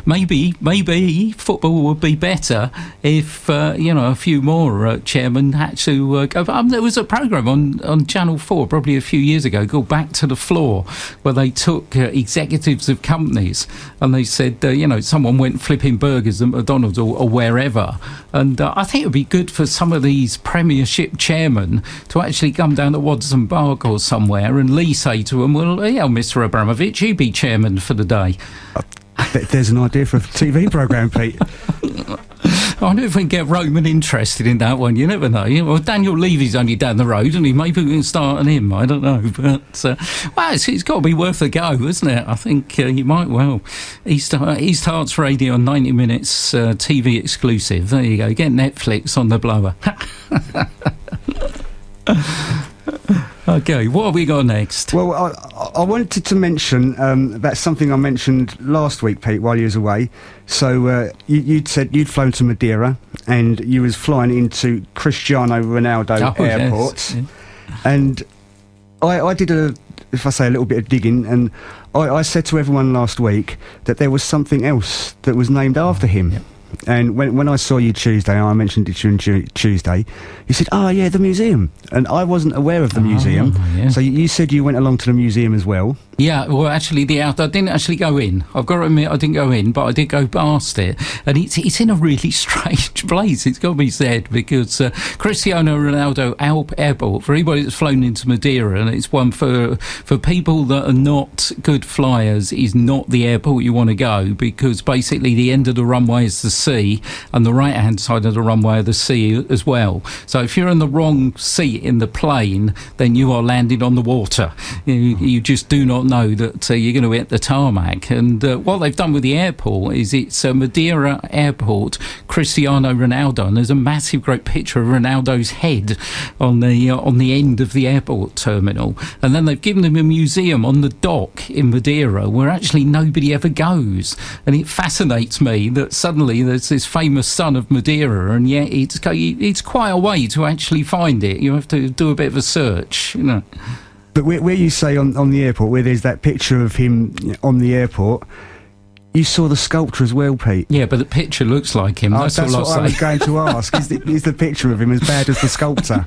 maybe football would be better if, a few more chairmen had to go. There was a programme on Channel 4 probably a few years ago called Back to the Floor, where they took executives of companies and they said, someone went flipping burgers at McDonald's or wherever, and I think it would be good for some of these Premiership chairmen to actually come down to Wadson Park or somewhere, and Lee say to them, well, Mr. Abramovich, you be chairman for the day. There's an idea for a TV programme, Pete. I wonder if we can get Roman interested in that one. You never know. Well, Daniel Levy's only down the road, and maybe we can start on him. I don't know, but it's got to be worth a go, isn't it? I think you might well. East Herts Radio, 90 minutes TV exclusive. There you go. Get Netflix on the blower. Okay, what have we got next? Well, I wanted to mention about something I mentioned last week, Pete, while you was away. So you'd said you'd flown to Madeira and you was flying into Cristiano Ronaldo Airport. Yes. Yeah. And I did a little bit of digging, and I said to everyone last week that there was something else that was named after him. Yep. And when I saw you Tuesday, I mentioned it to you Tuesday, you said, oh yeah, the museum. And I wasn't aware of the museum. Yeah. So you said you went along to the museum as well. Yeah, well, actually, I didn't actually go in. I've got to admit, I didn't go in, but I did go past it. And it's in a really strange place, it's got to be said, because Cristiano Ronaldo Airport, for anybody that's flown into Madeira, and it's one for people that are not good flyers, is not the airport you want to go, because basically the end of the runway is the sea, and the right-hand side of the runway are the sea as well. So if you're in the wrong seat in the plane, then you are landing on the water. You just do not know that you're going to hit the tarmac. And what they've done with the airport is it's Madeira Airport, Cristiano Ronaldo, and there's a massive great picture of Ronaldo's head on the end of the airport terminal. And then they've given him a museum on the dock in Madeira where actually nobody ever goes. And it fascinates me that suddenly there's this famous son of Madeira, and yet it's quite a way to actually find it. You have to do a bit of a search, But where you say on the airport, where there's that picture of him on the airport, you saw the sculpture as well, Pete. Yeah, but the picture looks like him. That's all what I was going to ask. Is the picture of him as bad as the sculptor?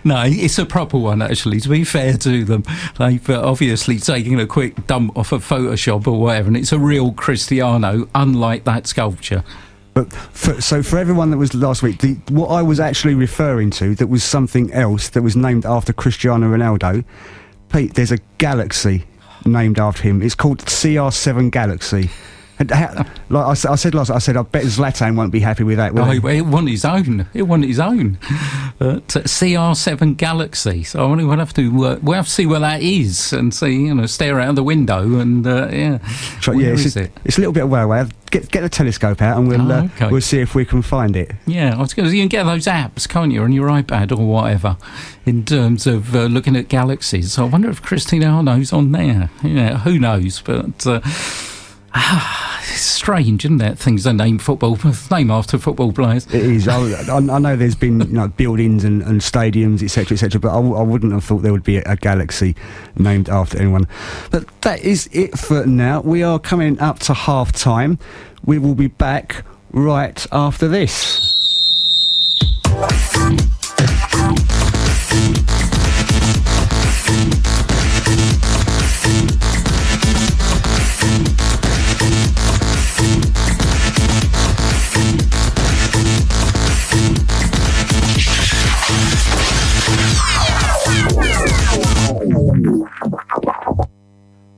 No, it's a proper one, actually. To be fair to them, they've obviously taken a quick dump off of Photoshop or whatever, and it's a real Cristiano, unlike that sculpture. But for everyone that was last week, what I was actually referring to, that was something else that was named after Cristiano Ronaldo, Pete, there's a galaxy named after him. It's called CR7 Galaxy. And like I said last, I bet Zlatan won't be happy with that. Oh, it won his own. But CR7 Galaxy. So we'll have to see where that is and see, stare out of the window and it's a little bit away. Get the telescope out and we'll see if we can find it. Yeah, I was going to say, you can get those apps, can't you, on your iPad or whatever, in terms of looking at galaxies. So I wonder if Cristiano's on there. Yeah, who knows? But it's strange, isn't it? Things are named after football players. It is. I know there's been buildings and stadiums, etc., but I wouldn't have thought there would be a galaxy named after anyone. But that is it for now. We are coming up to half time. We will be back right after this.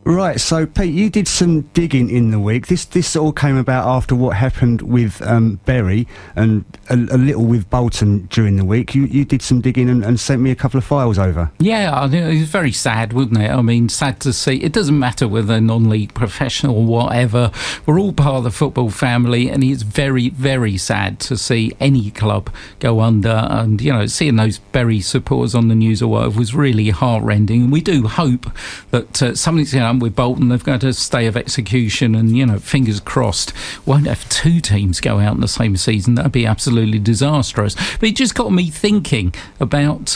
Right, so Pete, you did some digging in the week. This all came about after what happened with Bury and a little with Bolton during the week. You did some digging and sent me a couple of files over. Yeah, it was very sad, wasn't it? I mean, sad to see. It doesn't matter whether they're non-league professional or whatever. We're all part of the football family, and it's very, very sad to see any club go under. And, seeing those Bury supporters on the news or whatever was really heart-rending. And we do hope that something's going on with Bolton. They've got a stay of execution and, fingers crossed, won't have two teams go out in the same season. That'd be absolutely disastrous. But it just got me thinking about,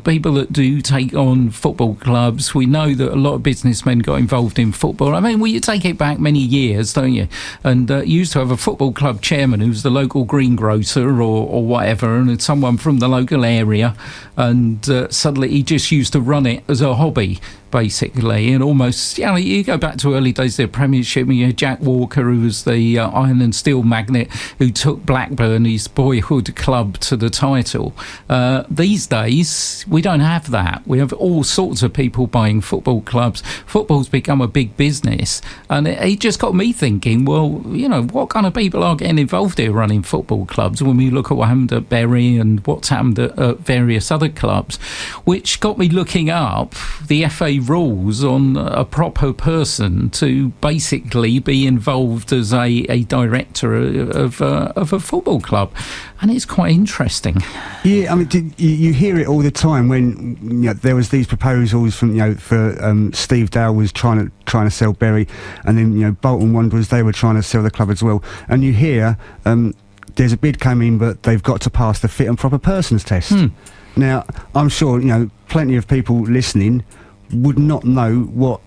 people that do take on football clubs. We know that a lot of businessmen got involved in football. I mean, you take it back many years, don't you? And you used to have a football club chairman who was the local greengrocer or whatever, and it's someone from the local area, and suddenly he just used to run it as a hobby, basically, and almost, you go back to early days of the Premiership, you had Jack Walker, who was the iron and steel magnate who took Blackburn, his boyhood club, to the title. These days, we don't have that. We have all sorts of people buying football clubs. Football's become a big business, and it just got me thinking, well, what kind of people are getting involved here running football clubs when we look at what happened at Bury and what's happened at various other clubs, which got me looking up the FA rules on a proper person to basically be involved as a director of a football club, and it's quite interesting. Yeah, I mean, you hear it all the time when there was these proposals from for Steve Dale was trying to sell Bury, and then Bolton Wanderers, they were trying to sell the club as well, and you hear there's a bid coming, but they've got to pass the fit and proper persons test. Now, I'm sure plenty of people listening would not know what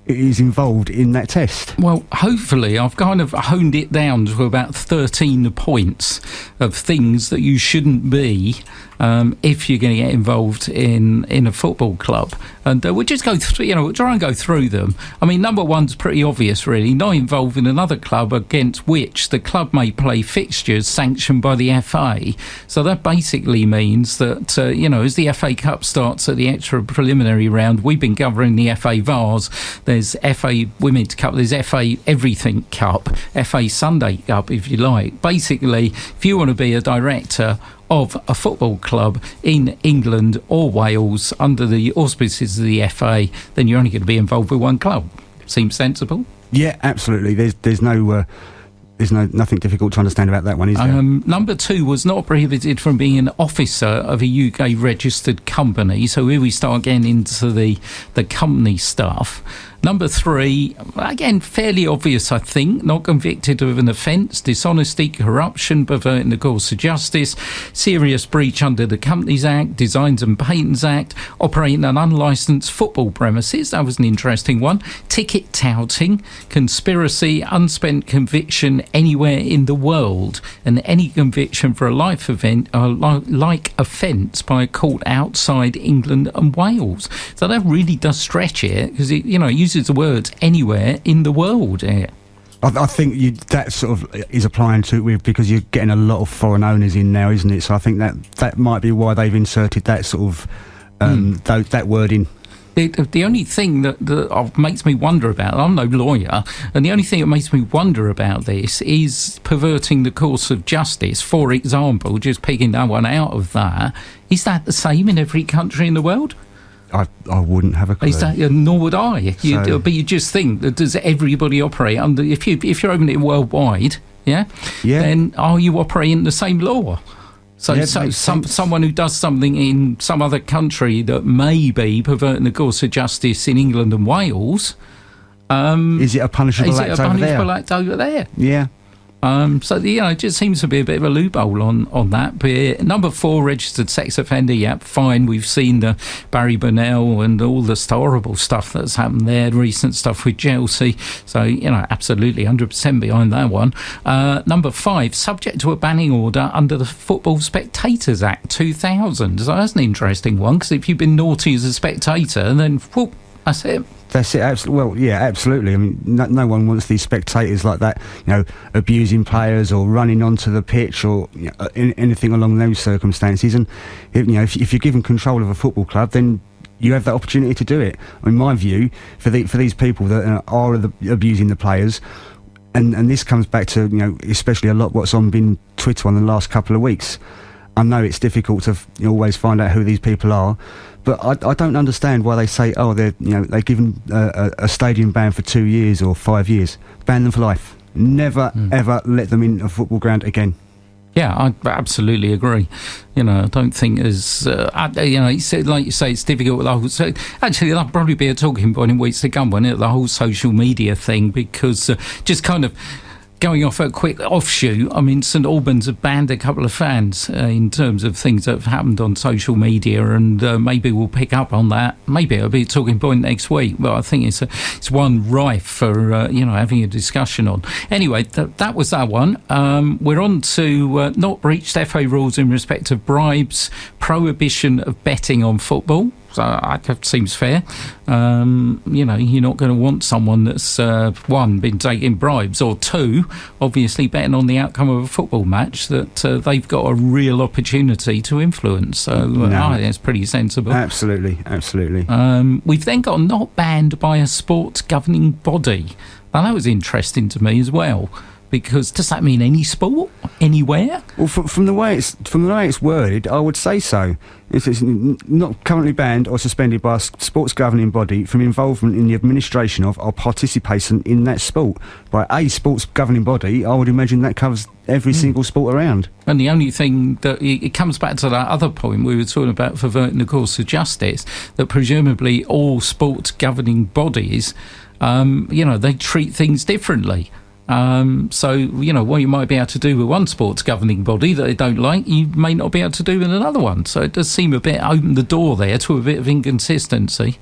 is involved in that test. Well, hopefully I've kind of honed it down to about 13 points of things that you shouldn't be if you're going to get involved in a football club. And we'll just go through, we'll try and go through them. I mean, number one's pretty obvious, really. Not involved in another club against which the club may play fixtures sanctioned by the FA. So that basically means that, as the FA Cup starts at the extra preliminary round, we've been covering the FA Vars. There's FA Women's Cup, there's FA Everything Cup, FA Sunday Cup, if you like. Basically, if you want to be a director of a football club in England or Wales under the auspices of the FA, then you're only going to be involved with one club. Seems sensible? Yeah, absolutely. There's nothing difficult to understand about that one, is there? Number two was not prohibited from being an officer of a UK registered company. So here we start getting into the company stuff. Number 3, again, fairly obvious, I think. Not convicted of an offence, dishonesty, corruption, perverting the course of justice, serious breach under the Companies Act, Designs and Patents Act, operating an unlicensed football premises. That was an interesting one. Ticket touting, conspiracy, unspent conviction anywhere in the world, and any conviction for a like offence by a court outside England and Wales. So that really does stretch it, because it uses the words anywhere in the world here. I think that sort of is applying to it because you're getting a lot of foreign owners in now, isn't it? So I think that might be why they've inserted that sort of that word in. The only thing that makes me wonder about, I'm no lawyer, and the only thing that makes me wonder about this is perverting the course of justice. For example, just picking that one out of that, is that the same in every country in the world? I wouldn't have a clue. Nor would I. But you just think that does everybody operate under? If you're opening it worldwide, then are you operating the same law? So someone who does something in some other country that may be perverting the course of justice in England and Wales, is it a punishable act over there? Yeah. It just seems to be a bit of a loophole on that. But number 4, registered sex offender, fine. We've seen the Barry Burnell and all the horrible stuff that's happened there, recent stuff with Chelsea. So, absolutely 100% behind that one. Number 5, subject to a banning order under the Football Spectators Act 2000. So that's an interesting one, because if you've been naughty as a spectator, then whoop, that's it. That's it. Well, yeah, absolutely. I mean, no one wants these spectators like that, abusing players or running onto the pitch or anything along those circumstances. And if you're given control of a football club, then you have that opportunity to do it. In my view, for these people that are abusing the players, and this comes back to especially a lot what's been Twitter on the last couple of weeks. I know it's difficult to always find out who these people are, but I don't understand why they say, they're given a stadium ban for 2 years or 5 years. Ban them for life. Never ever let them in a football ground again. Yeah, I absolutely agree. I don't think as like you say, it's difficult with the whole. So actually, that'll probably be a talking point in weeks to come, won't it? The whole social media thing, because just kind of. Going off a quick offshoot, I mean, St Albans have banned a couple of fans in terms of things that have happened on social media, and maybe we'll pick up on that. Maybe it'll be a talking point next week, but I think it's one rife for having a discussion on. Anyway, that was that one. We're on to not breached FA rules in respect of bribes, prohibition of betting on football. So that seems fair. You're not going to want someone that's, 1, been taking bribes, or 2, obviously betting on the outcome of a football match that they've got a real opportunity to influence. So I think it's pretty sensible. Absolutely. We've then got not banned by a sports governing body. Now, that was interesting to me as well. Because does that mean any sport, anywhere? Well, from the way it's worded, I would say so. It's not currently banned or suspended by a sports governing body from involvement in the administration of or participation in that sport by a sports governing body. I would imagine that covers every single sport around. And the only thing that it comes back to that other point we were talking about, perverting the course of justice, that presumably all sports governing bodies, they treat things differently. What you might be able to do with one sports governing body that they don't like, you may not be able to do with another one. So it does seem a bit open the door there to a bit of inconsistency.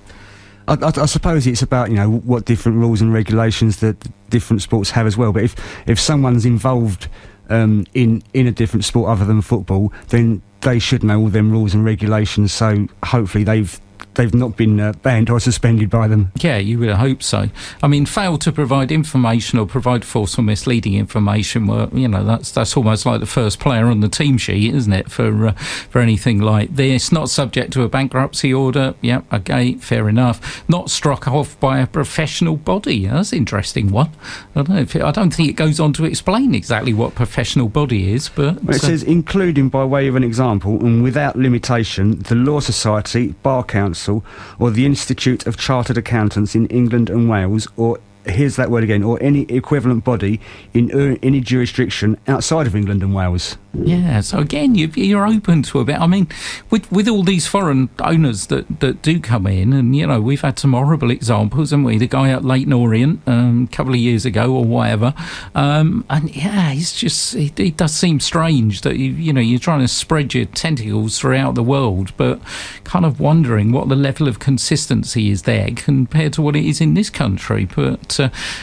I suppose it's about what different rules and regulations that different sports have as well. But if someone's involved in a different sport other than football, then they should know all them rules and regulations. So hopefully they've not been banned or suspended by them. Yeah, you would hope so. I mean, fail to provide information or provide false or misleading information, well, that's almost like the first player on the team sheet, isn't it, for anything like this. Not subject to a bankruptcy order. Yeah, okay, fair enough. Not struck off by a professional body. That's an interesting one. I don't think it goes on to explain exactly what professional body is, but... Well, it says, including by way of an example and without limitation, the Law Society, Bar Council, or the Institute of Chartered Accountants in England and Wales, or here's that word again, or any equivalent body in any jurisdiction outside of England and Wales. Yeah, so again, you're open to a bit. I mean, with all these foreign owners that do come in, and, you know, we've had some horrible examples, haven't we? The guy at Leighton Orient a couple of years ago or whatever. And, yeah, it's just, it does seem strange that, you know, you're trying to spread your tentacles throughout the world, but kind of wondering what the level of consistency is there compared to what it is in this country. But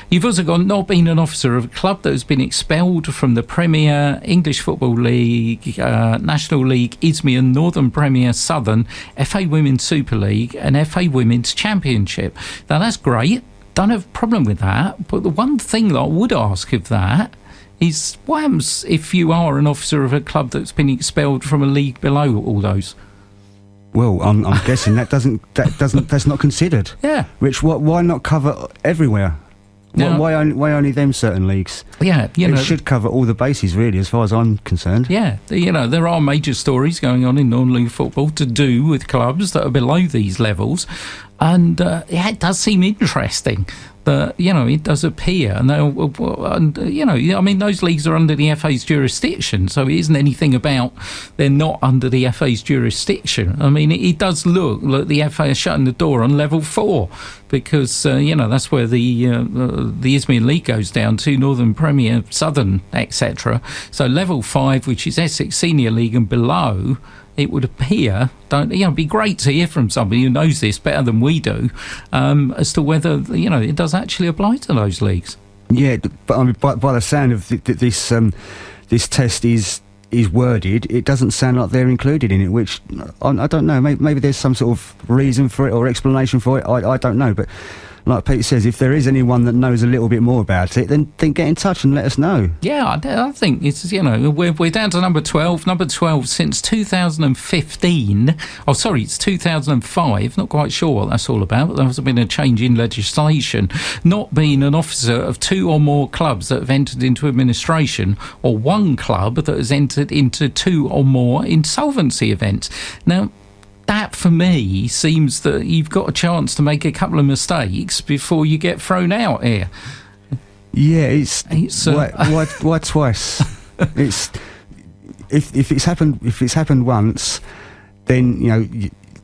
you've also got not being an officer of a club that has been expelled from the Premier, English Football League, National League, Isthmian, Northern Premier, Southern, FA Women's Super League and FA Women's Championship. Now that's great, don't have a problem with that, but the one thing that I would ask of that is what happens if you are an officer of a club that's been expelled from a league below all those? Well, I'm guessing that's not considered. Yeah. Which, why not cover everywhere? Yeah. Why only them certain leagues? Yeah, you know, it should cover all the bases, really, as far as I'm concerned. Yeah, you know, there are major stories going on in non-league football to do with clubs that are below these levels, and yeah, it does seem interesting that, you know, it does appear, and you know, I mean, those leagues are under the FA's jurisdiction, so it isn't anything about they're not under the FA's jurisdiction. I mean, it does look like the FA are shutting the door on level 4, because you know, that's where the Isthmian League goes down to, Northern Premier, Southern, etc. So level 5, which is Essex Senior League and below, it would appear, it'd be great to hear from somebody who knows this better than we do, as to whether, you know, it does actually apply to those leagues. Yeah, but I mean, by the sound of this test is worded, it doesn't sound like they're included in it, which I don't know. Maybe there's some sort of reason for it or explanation for it. I don't know, but like Pete says, if there is anyone that knows a little bit more about it, then get in touch and let us know. Yeah, I think it's, you know, we're down to number 12. Number 12 since 2015. Oh, sorry, it's 2005. Not quite sure what that's all about. There has been a change in legislation. Not being an officer of 2 or more clubs that have entered into administration, or 1 club that has entered into 2 or more insolvency events. Now, that for me seems that you've got a chance to make a couple of mistakes before you get thrown out here. Yeah, it's why twice? It's if it's happened once, then, you know,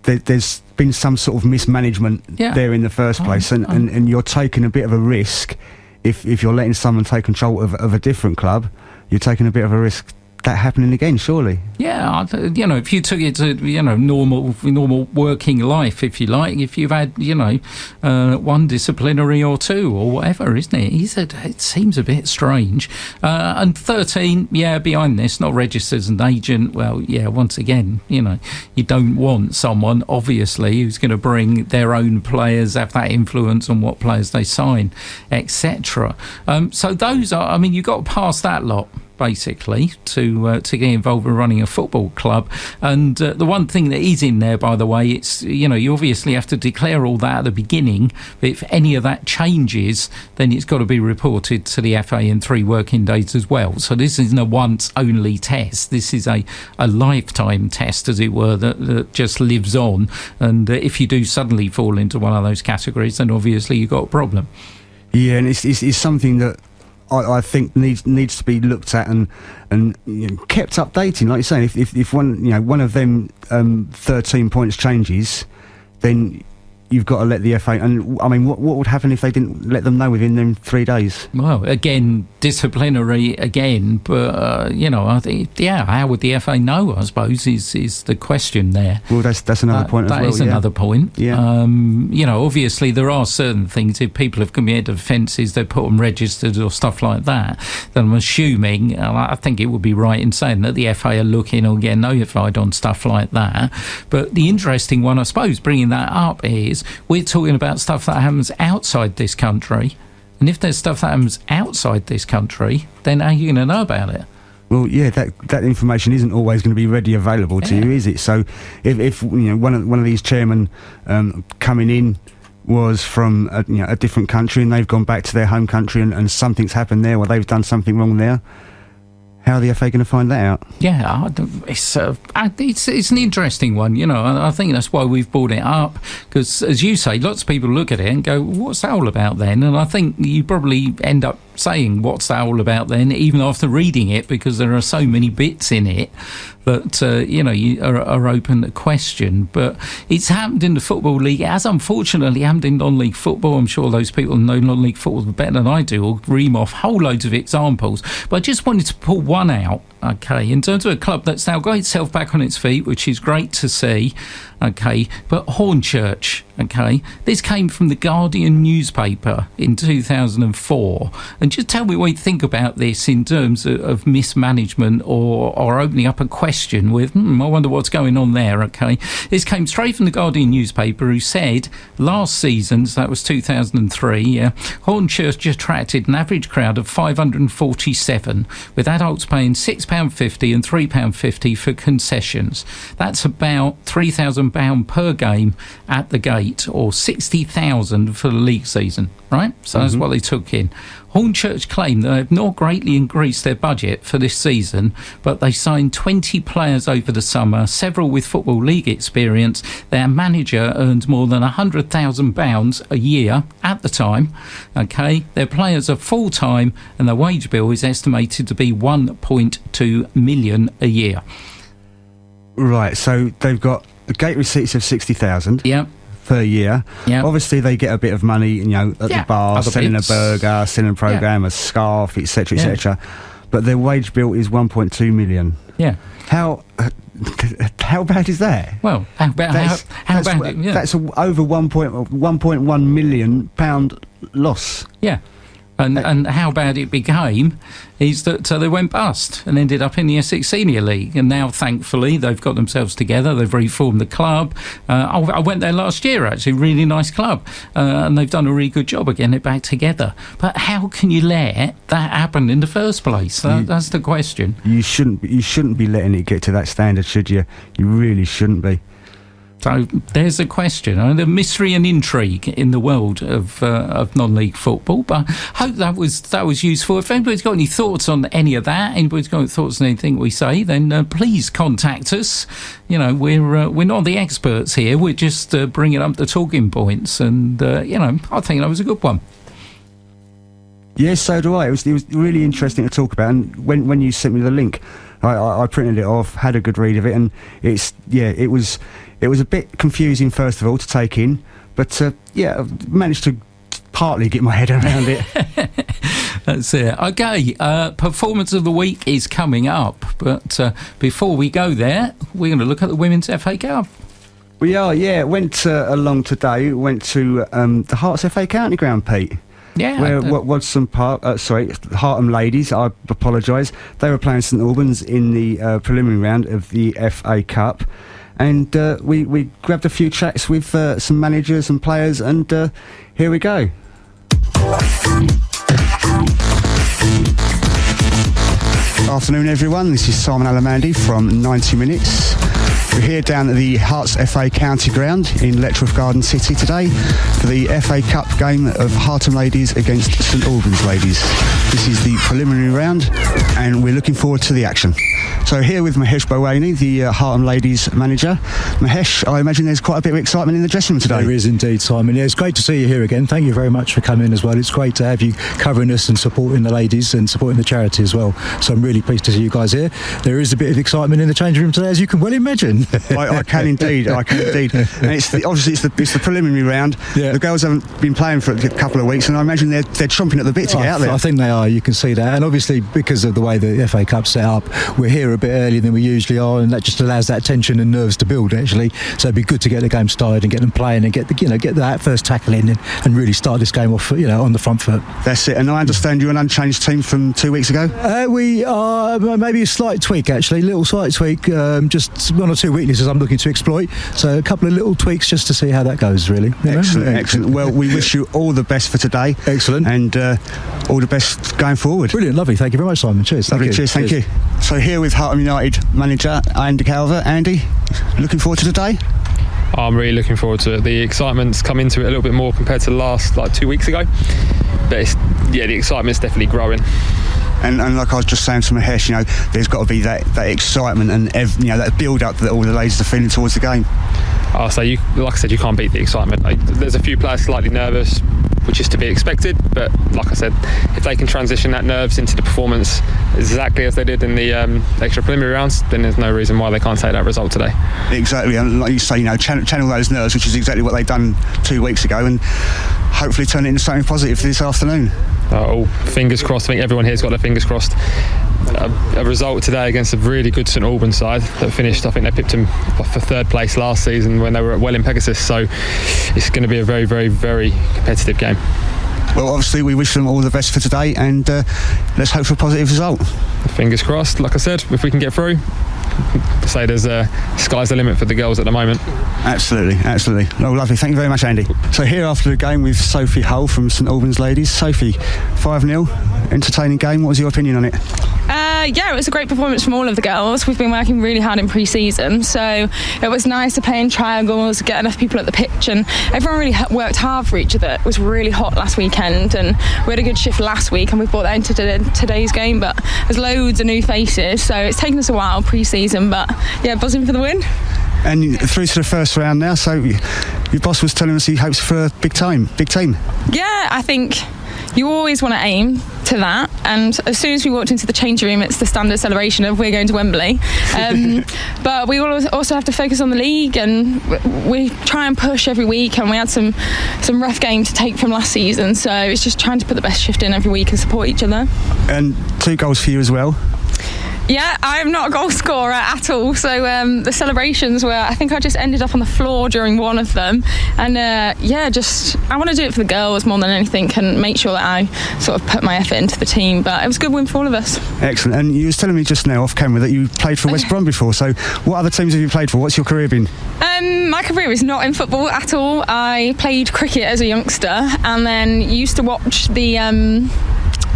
there's been some sort of mismanagement there in the first place, and you're taking a bit of a risk if you're letting someone take control of a different club. You're taking a bit of a risk that happening again, surely. Yeah, you know, if you took it to, you know, normal working life, if you like, if you've had, you know, 1 disciplinary or 2 or whatever, isn't it? He said it seems a bit strange. And 13, behind this, not registered as an agent. Well, yeah, once again, you know, you don't want someone, obviously, who's going to bring their own players, have that influence on what players they sign, etc. So those are, I mean, you've got to pass that lot, basically, to get involved in running a football club. And the one thing that is in there, by the way, it's, you know, you obviously have to declare all that at the beginning, but if any of that changes, then it's got to be reported to the FA in 3 working days as well. So this isn't a once only test, this is a lifetime test, as it were, that just lives on. And if you do suddenly fall into one of those categories, then obviously you've got a problem. Yeah, and it's something that I think needs to be looked at and you know, kept updating. Like you're saying, if one of them 13 points changes, then you've got to let the FA. And I mean, what would happen if they didn't let them know within them 3 days? Well, again, disciplinary again, but you know, I think, how would the FA know? I suppose is the question there. Well, that's another point as well. That is another point. Yeah. You know, obviously there are certain things. If people have committed offences, they put them registered or stuff like that. Then I'm assuming, I think it would be right in saying that the FA are looking or getting notified on stuff like that. But the interesting one, I suppose, bringing that up is, we're talking about stuff that happens outside this country, and if there's stuff that happens outside this country, then how are you going to know about it? Well, yeah, that information isn't always going to be readily available to you, is it? So if you know, one of these chairmen coming in was from a different country, and they've gone back to their home country, and something's happened there, or they've done something wrong there, how are the FA going to find that out? Yeah, it's an interesting one, you know. I think that's why we've brought it up, because, as you say, lots of people look at it and go, what's that all about then? And I think you probably end up saying what's that all about then, even after reading it, because there are so many bits in it that you are open to question. But it's happened in the Football League. It has unfortunately happened in non-league football. I'm sure those people who know non-league football better than I do will ream off whole loads of examples. But I just wanted to pull one out, okay, in terms of a club that's now got itself back on its feet, which is great to see, okay, but Hornchurch, okay, this came from the Guardian newspaper in 2004, and just tell me what you think about this in terms of mismanagement or opening up a question with, I wonder what's going on there, okay. This came straight from the Guardian newspaper, who said last season, so that was 2003, Hornchurch attracted an average crowd of 547, with adults paying £6.50 and £3.50 for concessions. That's about £3,000 per game at the gate, or 60,000 for the league season, right? So that's what they took in. Hornchurch claim that they have not greatly increased their budget for this season, but they signed 20 players over the summer, several with Football League experience. Their manager earned more than £100,000 a year at the time, okay? Their players are full-time, and their wage bill is estimated to be £1.2 million a year. Right, so they've got gate receipts of 60,000. Yeah. Per year. Yep. Obviously they get a bit of money, at the bar, other selling bits. a burger, selling a programme, a scarf, etc, etc. But their wage bill is 1.2 million. Yeah. How bad is that? Well, how bad? That's over 1.1 million pound loss. Yeah. And how bad it became is that they went bust and ended up in the Essex Senior League. And now, thankfully, they've got themselves together. They've reformed the club. I went there last year, actually. Really nice club. And they've done a really good job of getting it back together. But how can you let that happen in the first place? That's the question. You shouldn't be letting it get to that standard, should you? You really shouldn't be. So there's a question, the mystery and intrigue in the world of non-league football. But I hope that was useful. If anybody's got any thoughts on any of that, anybody's got any thoughts on anything we say, then please contact us. We're not the experts here. We're just bringing up the talking points, and I think that was a good one. Yes, so do I. It was really interesting to talk about. And when you sent me the link, I printed it off, had a good read of it, and it was a bit confusing, first of all, to take in, but I managed to partly get my head around it. That's it. Okay, performance of the week is coming up, but before we go there, we're going to look at the Women's FA Cup. We are, yeah. Went along today, went to the Herts FA County Ground, Pete. Yeah. Where Wadson Park, Hartham Ladies, I apologise, they were playing St Albans in the preliminary round of the FA Cup. And we grabbed a few chats with some managers and players, and here we go. Afternoon, everyone. This is Symon Allemandy from 90 Minutes. We're here down at the Herts FA County Ground in Letchworth Garden City today for the FA Cup game of Hartham Ladies against St Albans Ladies. This is the preliminary round, and we're looking forward to the action. So here with Mahesh Bhawani, the Hartham Ladies manager. Mahesh, I imagine there's quite a bit of excitement in the dressing room today. There is indeed, Simon. Yeah, it's great to see you here again. Thank you very much for coming as well. It's great to have you covering us and supporting the ladies and supporting the charity as well. So I'm really pleased to see you guys here. There is a bit of excitement in the changing room today, as you can well imagine. I can indeed. And it's the preliminary round. Yeah. The girls haven't been playing for a couple of weeks, and I imagine they're chomping at the bit to get out there. I think they are. You can see that, and obviously because of the way the FA Cup's set up, we're here a bit earlier than we usually are, and that just allows that tension and nerves to build actually. So it'd be good to get the game started and get them playing and get that first tackle in and really start this game off on the front foot. That's it. And I understand you're an unchanged team from 2 weeks ago. We are maybe a slight tweak actually, little slight tweak, just one or two weaknesses I'm looking to exploit. So a couple of little tweaks just to see how that goes really. Excellent. Well, we wish you all the best for today. Excellent. And all the best going forward. Brilliant, lovely. Thank you very much, Simon. Cheers. Lovely. Cheers. Thank you. So here with Hartham United manager Andy Calver. Andy, looking forward to today? I'm really looking forward to it. The excitement's come into it a little bit more compared to last 2 weeks ago, but the excitement's definitely growing. And like I was just saying to Mahesh, there's got to be that excitement and that build up that all the ladies are feeling towards the game. So like I said, you can't beat the excitement. There's a few players slightly nervous, which is to be expected. But like I said, if they can transition that nerves into the performance exactly as they did in the extra preliminary rounds, then there's no reason why they can't take that result today. Exactly, and like you say, channel those nerves, which is exactly what they've done 2 weeks ago, and hopefully turn it into something positive this afternoon. Fingers crossed. I think everyone here's got their fingers crossed. A result today against a really good St Albans side that finished, I think they picked them for third place last season when they were at Welling Pegasus, so it's going to be a very, very, very competitive game. Well, obviously we wish them all the best for today, and let's hope for a positive result. Fingers crossed. Like I said, if we can get through, say there's sky's the limit for the girls at the moment. Absolutely. Oh, lovely. Thank you very much, Andy. So here after the game with Sophie Hull from St Albans Ladies. Sophie, 5-0, entertaining game. What was your opinion on it? Yeah, it was a great performance from all of the girls. We've been working really hard in pre-season, so it was nice to play in triangles, get enough people at the pitch, and everyone really worked hard for each other. It was really hot last weekend, and we had a good shift last week, and we brought that into today's game, but there's loads of new faces, so it's taken us a while pre-season, but yeah, buzzing for the win. And through to the first round now, so your boss was telling us he hopes for a big team. Yeah, I think you always want to aim to that, and as soon as we walked into the changing room, it's the standard celebration of we're going to Wembley. But we also have to focus on the league, and we try and push every week, and we had some rough games to take from last season, so it's just trying to put the best shift in every week and support each other. And 2 goals for you as well. Yeah, I'm not a goal scorer at all, so the celebrations were, I think I just ended up on the floor during one of them, and I want to do it for the girls more than anything, and make sure that I sort of put my effort into the team, but it was a good win for all of us. Excellent. And you was telling me just now off camera that you played for West Brom before, so what other teams have you played for? What's your career been? My career is not in football at all. I played cricket as a youngster, and then used to watch the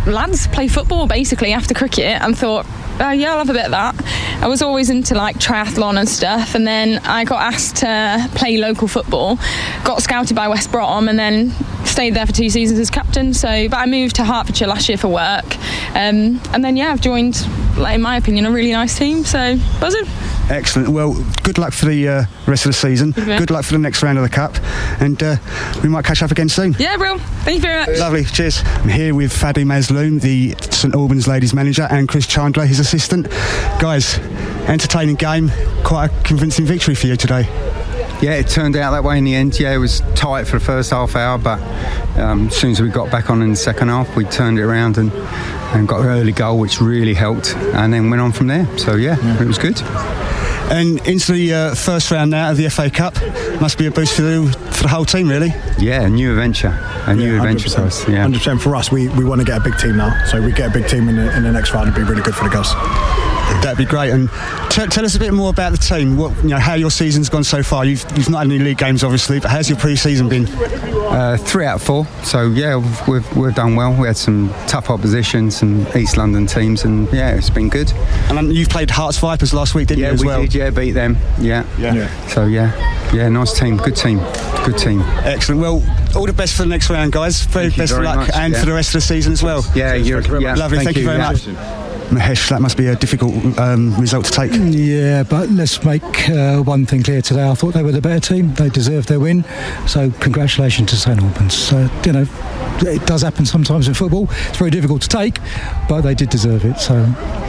lads play football basically after cricket, and thought, yeah, I'll have a bit of that. I was always into like triathlon and stuff, and then I got asked to play local football, got scouted by West Brom, and then stayed there for 2 seasons as captain. But I moved to Hertfordshire last year for work, and then I've joined, in my opinion, a really nice team, so buzzing. Excellent. Well, good luck for the rest of the season. Good luck for the next round of the Cup, and we might catch up again soon. Yeah, bro. Thank you very much. Lovely. Cheers. I'm here with Fadi Mazloum, the St Albans ladies manager, and Chris Chandler, his assistant. Guys, entertaining game, quite a convincing victory for you today. Yeah, it turned out that way in the end. Yeah, it was tight for the first half hour, but as soon as we got back on in the second half, we turned it around and got an early goal, which really helped, and then went on from there. So yeah. It was good. And into the first round now of the FA Cup, must be a boost for the whole team, really. Yeah, a new adventure for us. Yeah, 100% for us. We want to get a big team now, so we get a big team in the next round. It'd be really good for the girls. That'd be great. And tell us a bit more about the team. How your season's gone so far. You've not had any league games, obviously, but how's your pre-season been? 3 out of 4. So yeah, we've done well. We had some tough opposition, some East London teams, and yeah, it's been good. And you've played Herts Vipers last week, didn't you? As well? We did. Yeah, beat them. Yeah. So yeah, nice team. Good team. Excellent. Well, all the best for the next round, guys. Very best of luck, and for the rest of the season as well. Yeah, lovely. Thank you very much. Mahesh, that must be a difficult result to take. Yeah, but let's make one thing clear today. I thought they were the better team. They deserved their win. So congratulations to St Albans. It does happen sometimes in football. It's very difficult to take, but they did deserve it. So,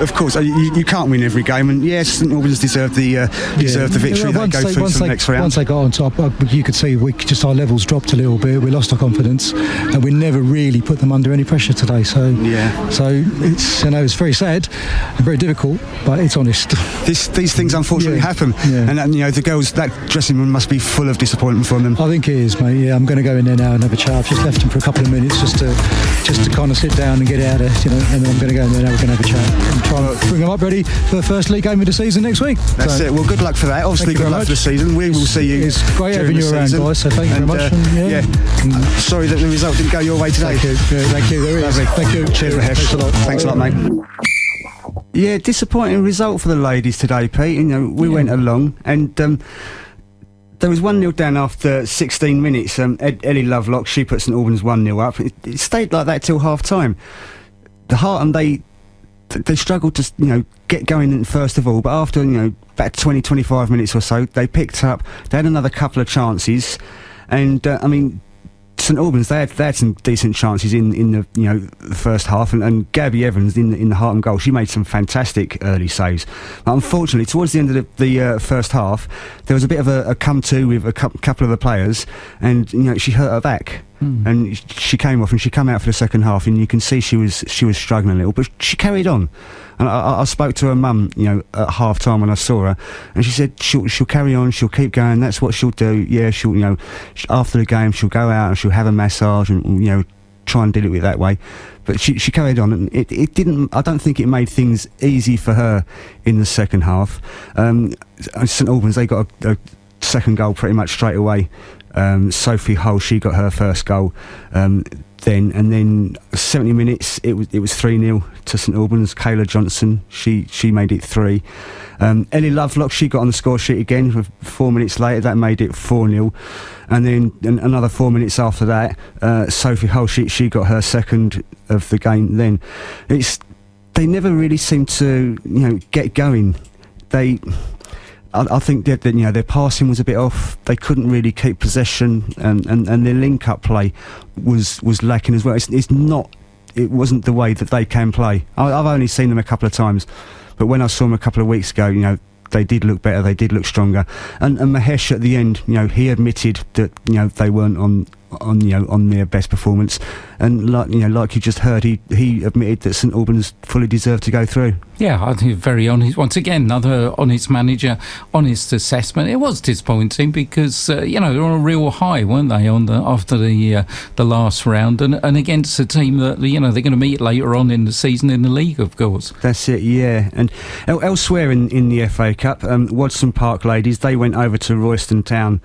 of course, you can't win every game, and yes, St Albans deserved the victory. They go through to the next round. Once they got on top, you could see our levels dropped a little bit. We lost our confidence, and we never really put them under any pressure today. So it's very sad and very difficult, but it's honest. These things unfortunately happen, and the girls, that dressing room must be full of disappointment from them. I think it is, mate. Yeah, I'm going to go in there now and have a chat. I've just left them for a couple of minutes just to kind of sit down and get out of and then I'm going to go in there now. We're going to have a chat and try and bring them up ready for the first league game of the season next week. That's it. Well, good luck for that. Obviously, good luck for the season. We will see you. It's great having you around, guys. So thank you very much. Sorry that the result didn't go your way today. Thank you. Lovely. Thank you. Cheers, Mahesh. Thanks a lot, mate. Yeah, disappointing result for the ladies today, Pete. We went along, and there was 1-0 down after 16 minutes. Ellie Lovelock, she put St Albans 1-0 up. It stayed like that till half time. The Heart, they struggled to get going in first of all, but after about 20-25 minutes or so, they picked up. They had another couple of chances, and St Albans, they had some decent chances in the the first half, and Gabby Evans in the Hartham goal, she made some fantastic early saves. But unfortunately, towards the end of the first half, there was a bit of a come-to with a couple of the players, and she hurt her back. And she came off and she came out for the second half, and you can see she was struggling a little, but she carried on. And I spoke to her mum, at half time when I saw her, and she said she'll carry on, she'll keep going. That's what she'll do. Yeah, she'll after the game she'll go out and she'll have a massage and try and deal with it that way. But she carried on, and it didn't. I don't think it made things easy for her in the second half. St Albans, they got a second goal pretty much straight away. Sophie Hull, she got her first goal then 70 minutes it was 3-0 to St Albans. Kayla Johnson, she made it 3. Ellie Lovelock, she got on the score sheet again 4 minutes later. That made it 4-0, and then another 4 minutes after that, Sophie Hull, she got her second of the game. Then they never really seemed to get going. I think that their passing was a bit off. They couldn't really keep possession, and their link-up play was lacking as well. It wasn't the way that they can play. I've only seen them a couple of times, but when I saw them a couple of weeks ago, they did look better. They did look stronger. And Mahesh at the end, he admitted that they weren't on their best performance, and like you just heard, he admitted that St Albans fully deserved to go through. Yeah, I think very honest. Once again, another honest manager, honest assessment. It was disappointing because they were on a real high, weren't they, after the last round, and against a team that they're going to meet later on in the season in the league, of course. That's it, yeah. And elsewhere in the FA Cup, Wadson Park ladies, they went over to Royston Town.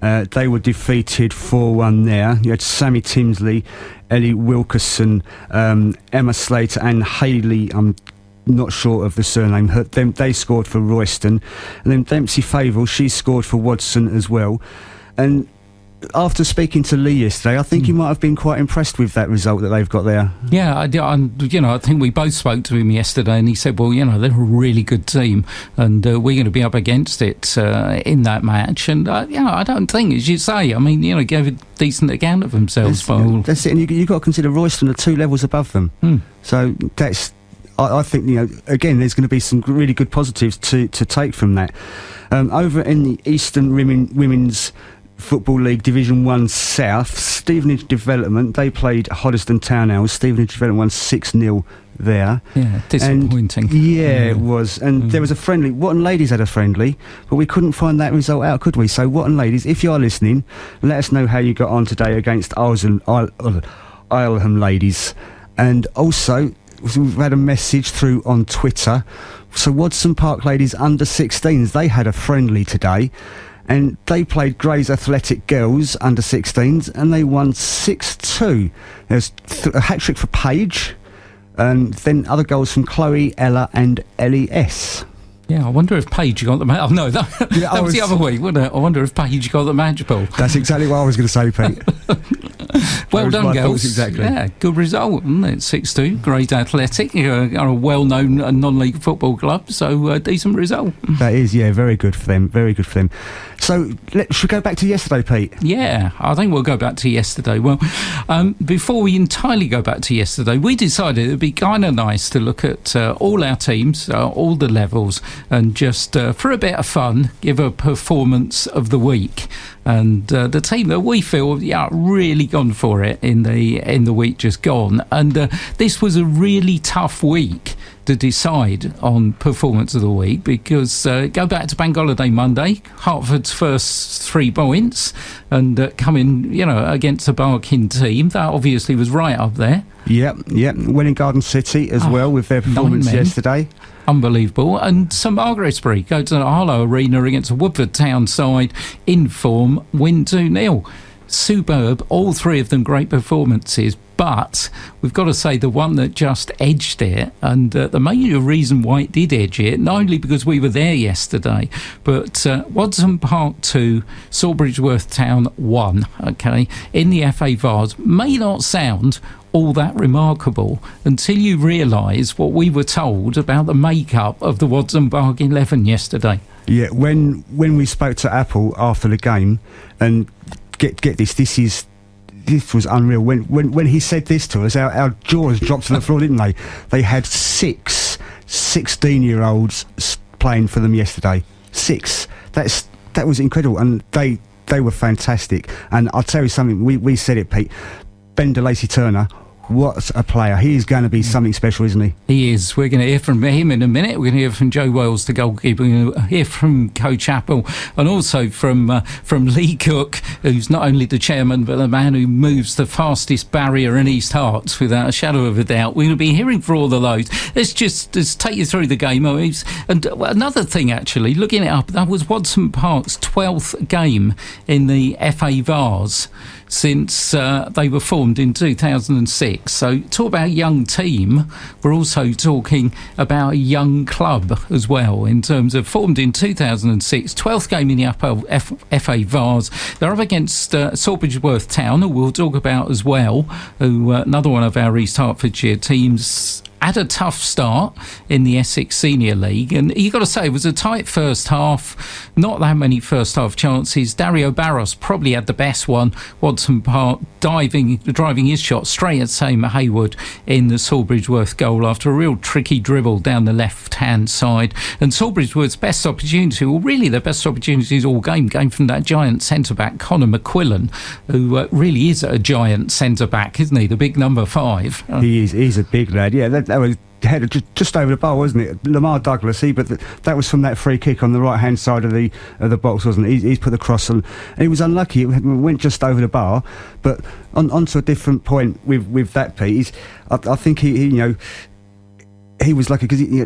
They were defeated 4-1 there. You had Sammy Timsley, Ellie Wilkerson, Emma Slater and Hayley, I'm not sure of the surname, they scored for Royston. And then Dempsey Favell, she scored for Wadson as well. And after speaking to Lee yesterday, I think he might have been quite impressed with that result that they've got there. Yeah, I think we both spoke to him yesterday, and he said, well, they're a really good team, and we're going to be up against it in that match. And I don't think, as you say, gave a decent account of themselves. That's it, and you've got to consider Royston are 2 levels above them. So that's, I think, again, there's going to be some really good positives to take from that. Over in the Eastern Women's Football League Division 1 South, Stevenage Development, they played Hoddesdon Town Owls. Stevenage Development won 6-0 there. Yeah, disappointing. It was. And there was a friendly. Watton Ladies had a friendly, but we couldn't find that result out, could we? So Watton Ladies, if you are listening, let us know how you got on today against Isleham Ladies. And also, we've had a message through on Twitter. So Wadson Park Ladies under 16s, they had a friendly today, and they played Grays Athletic Girls under 16s, and they won 6-2. There's a hat-trick for Paige, and then other goals from Chloe, Ella and Ellie S. Yeah, I wonder if Paige got the match. Oh, no, that was the other way, wasn't it? I wonder if Paige got the match ball. That's exactly what I was going to say, Pete. Well done, girls. Exactly. Yeah, good result, isn't it? 6-2, great athletic. Are a well-known non-league football club, so decent result. That is, yeah, very good for them. Very good for them. So, should we go back to yesterday, Pete? Yeah, I think we'll go back to yesterday. Well, before we entirely go back to yesterday, we decided it'd be kind of nice to look at all our teams, all the levels, and just for a bit of fun, give a performance of the week. And the team that we feel really gone for it in the week just gone. And this was a really tough week to decide on performance of the week, because go back to Bank Holiday Monday, Hertford's first 3 points, and coming against a Barking team that obviously was right up there. Yep. Winning Garden City as well with their performance yesterday. Unbelievable. And St Margaret's-Bury go to the Harlow Arena against a Woodford Town side in form, win 2-0. Superb, all 3 of them great performances, but we've got to say the one that just edged it, and the major reason why it did edge it, not only because we were there yesterday, but Wadson Park 2, Sawbridgeworth Town 1, okay, in the FA Vars, may not sound all that remarkable until you realise what we were told about the makeup of the Wadson Park 11 yesterday. Yeah, when we spoke to Apple after the game, and get this is this was unreal. When he said this to us, our jaws dropped to the floor, didn't they? They had 6 16-year-olds playing for them yesterday. 6. That was incredible, and they were fantastic. And I'll tell you something. We said it, Pete. Ben DeLacy-Turner. What a player. He is going to be something special, isn't he? He is. We're going to hear from him in a minute. We're going to hear from Joe Wells, the goalkeeper. We're going to hear from Coach Apple, and also from Lee Cook, who's not only the chairman, but the man who moves the fastest barrier in East Herts, without a shadow of a doubt. We're going to be hearing for all of those. Let's take you through the game. And another thing, actually, looking it up, that was Watson Park's 12th game in the FA Vars since they were formed in 2006. So talk about a young team. We're also talking about a young club as well, in terms of formed in 2006, 12th game in the upper FA Vars. They're up against Sawbridgeworth Town, who we'll talk about as well, who another one of our East Hertfordshire teams. Had a tough start in the Essex Senior League, and you've got to say it was a tight first half, not that many first half chances. Dario Barros probably had the best one. Watson Park driving his shot straight at Seymour Haywood in the Sawbridgeworth goal after a real tricky dribble down the left hand side. And Sawbridgeworth's best opportunity, well really their best opportunities all game, came from that giant centre back Conor McQuillan, who really is a giant centre back, isn't he? The big number 5. He's a big lad. Yeah, that was headed just over the bar, wasn't it? Lamar Douglas, but that was from that free kick on the right hand side of the box, wasn't it? He's put the cross on, and he was unlucky. It went just over the bar. But onto a different point with that, Pete. I think he was lucky because he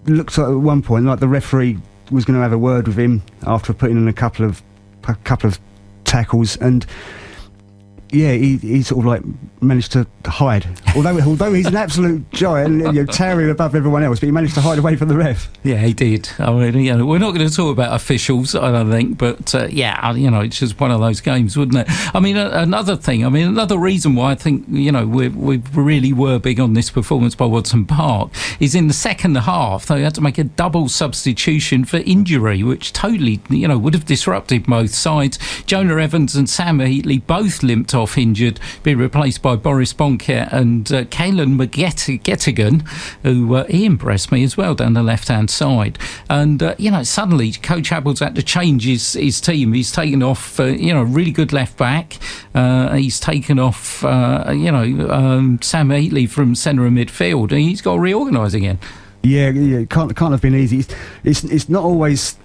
looked at one point like the referee was going to have a word with him after putting in a couple of tackles, and yeah, he sort of like managed to hide. Although he's an absolute giant, towering above everyone else, but he managed to hide away from the ref. Yeah, he did. I mean, we're not going to talk about officials, I don't think, but it's just one of those games, wouldn't it? I mean, another reason why I think we really were big on this performance by Watson Park is in the second half they had to make a double substitution for injury, which totally would have disrupted both sides. Jonah Evans and Sam Heatley both limped off injured, being replaced by Boris Bonket and Caelan McGettigan, who he impressed me as well down the left-hand side. And, suddenly Coach Apple's had to change his team. He's taken off, really good left-back. He's taken off, Sam Heatley from centre of midfield, and he's got to reorganise again. Yeah, can't have been easy. It's not always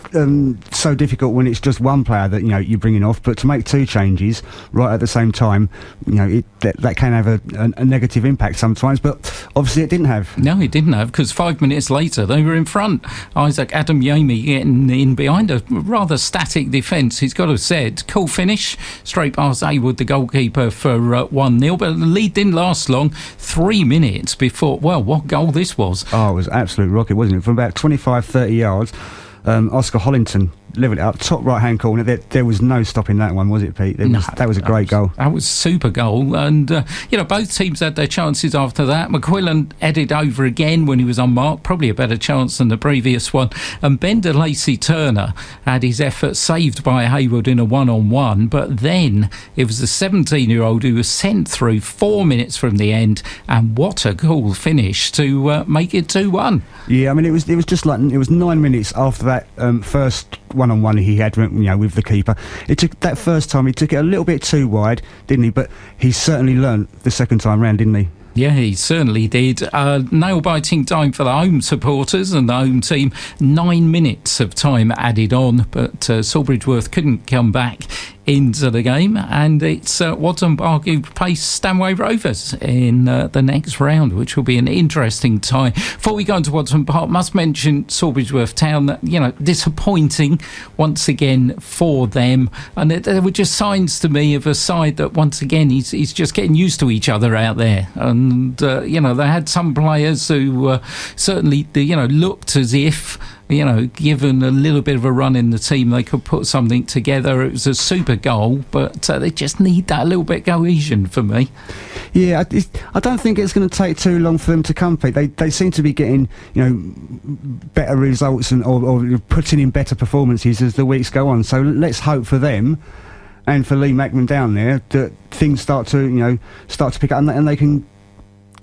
so difficult when it's just one player that you're bringing off, but to make 2 changes right at the same time, that can have a negative impact sometimes. But obviously it didn't have. No, it didn't have, because 5 minutes later they were in front. Isaac Adamyemi getting in behind a rather static defence. He's got to have said, cool finish, straight past Haywood, the goalkeeper, for 1-0. But the lead didn't last long. 3 minutes before, what goal this was. Oh, it was absolute rocket, wasn't it? From about 25-30 yards, Oscar Hollington leveled it up, top right-hand corner. There was no stopping that one, was it, Pete? That was a great goal. That was a super goal. And, both teams had their chances after that. McQuillan headed over again when he was unmarked, probably a better chance than the previous one. And Ben DeLacy-Turner had his effort saved by Haywood in a one-on-one, but then it was the 17-year-old who was sent through 4 minutes from the end, and what a cool finish to make it 2-1. Yeah, I mean, it was just like, it was 9 minutes after that first one-on-one he had, with the keeper. It took that first time, he took it a little bit too wide, didn't he? But he certainly learnt the second time round, didn't he? Yeah, he certainly did. Nail-biting time for the home supporters and the home team. 9 minutes of time added on, but Sawbridgeworth couldn't come back into the game, and it's Watson Park who face Stanway Rovers in the next round, which will be an interesting tie. Before we go into Watson Park, must mention Sawbridgeworth Town, that disappointing once again for them, and there were just signs to me of a side that once again he's just getting used to each other out there, and they had some players who certainly looked as if given a little bit of a run in the team, they could put something together. It was a super goal, but they just need that little bit of cohesion for me. Yeah, I don't think it's going to take too long for them to compete. They seem to be getting better results or putting in better performances as the weeks go on. So let's hope for them and for Lee Mackman down there that things start to pick up, and they can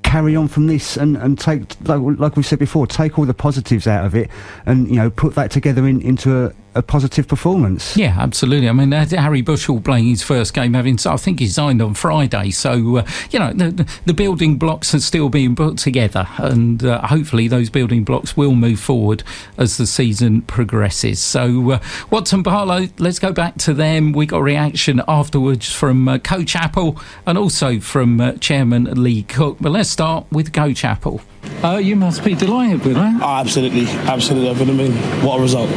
carry on from this and take, like we've said before, take all the positives out of it and put that together into a positive performance. Yeah, absolutely. I mean, Harry Bushell playing his first game, I think he signed on Friday, so the building blocks are still being put together, and hopefully those building blocks will move forward as the season progresses. So Watson Barlow, let's go back to them. We got a reaction afterwards from Coach Apple and also from Chairman Lee Cook, but let's start with Coach Apple. You must be delighted with that. Oh, absolutely. Over the moon. What a result.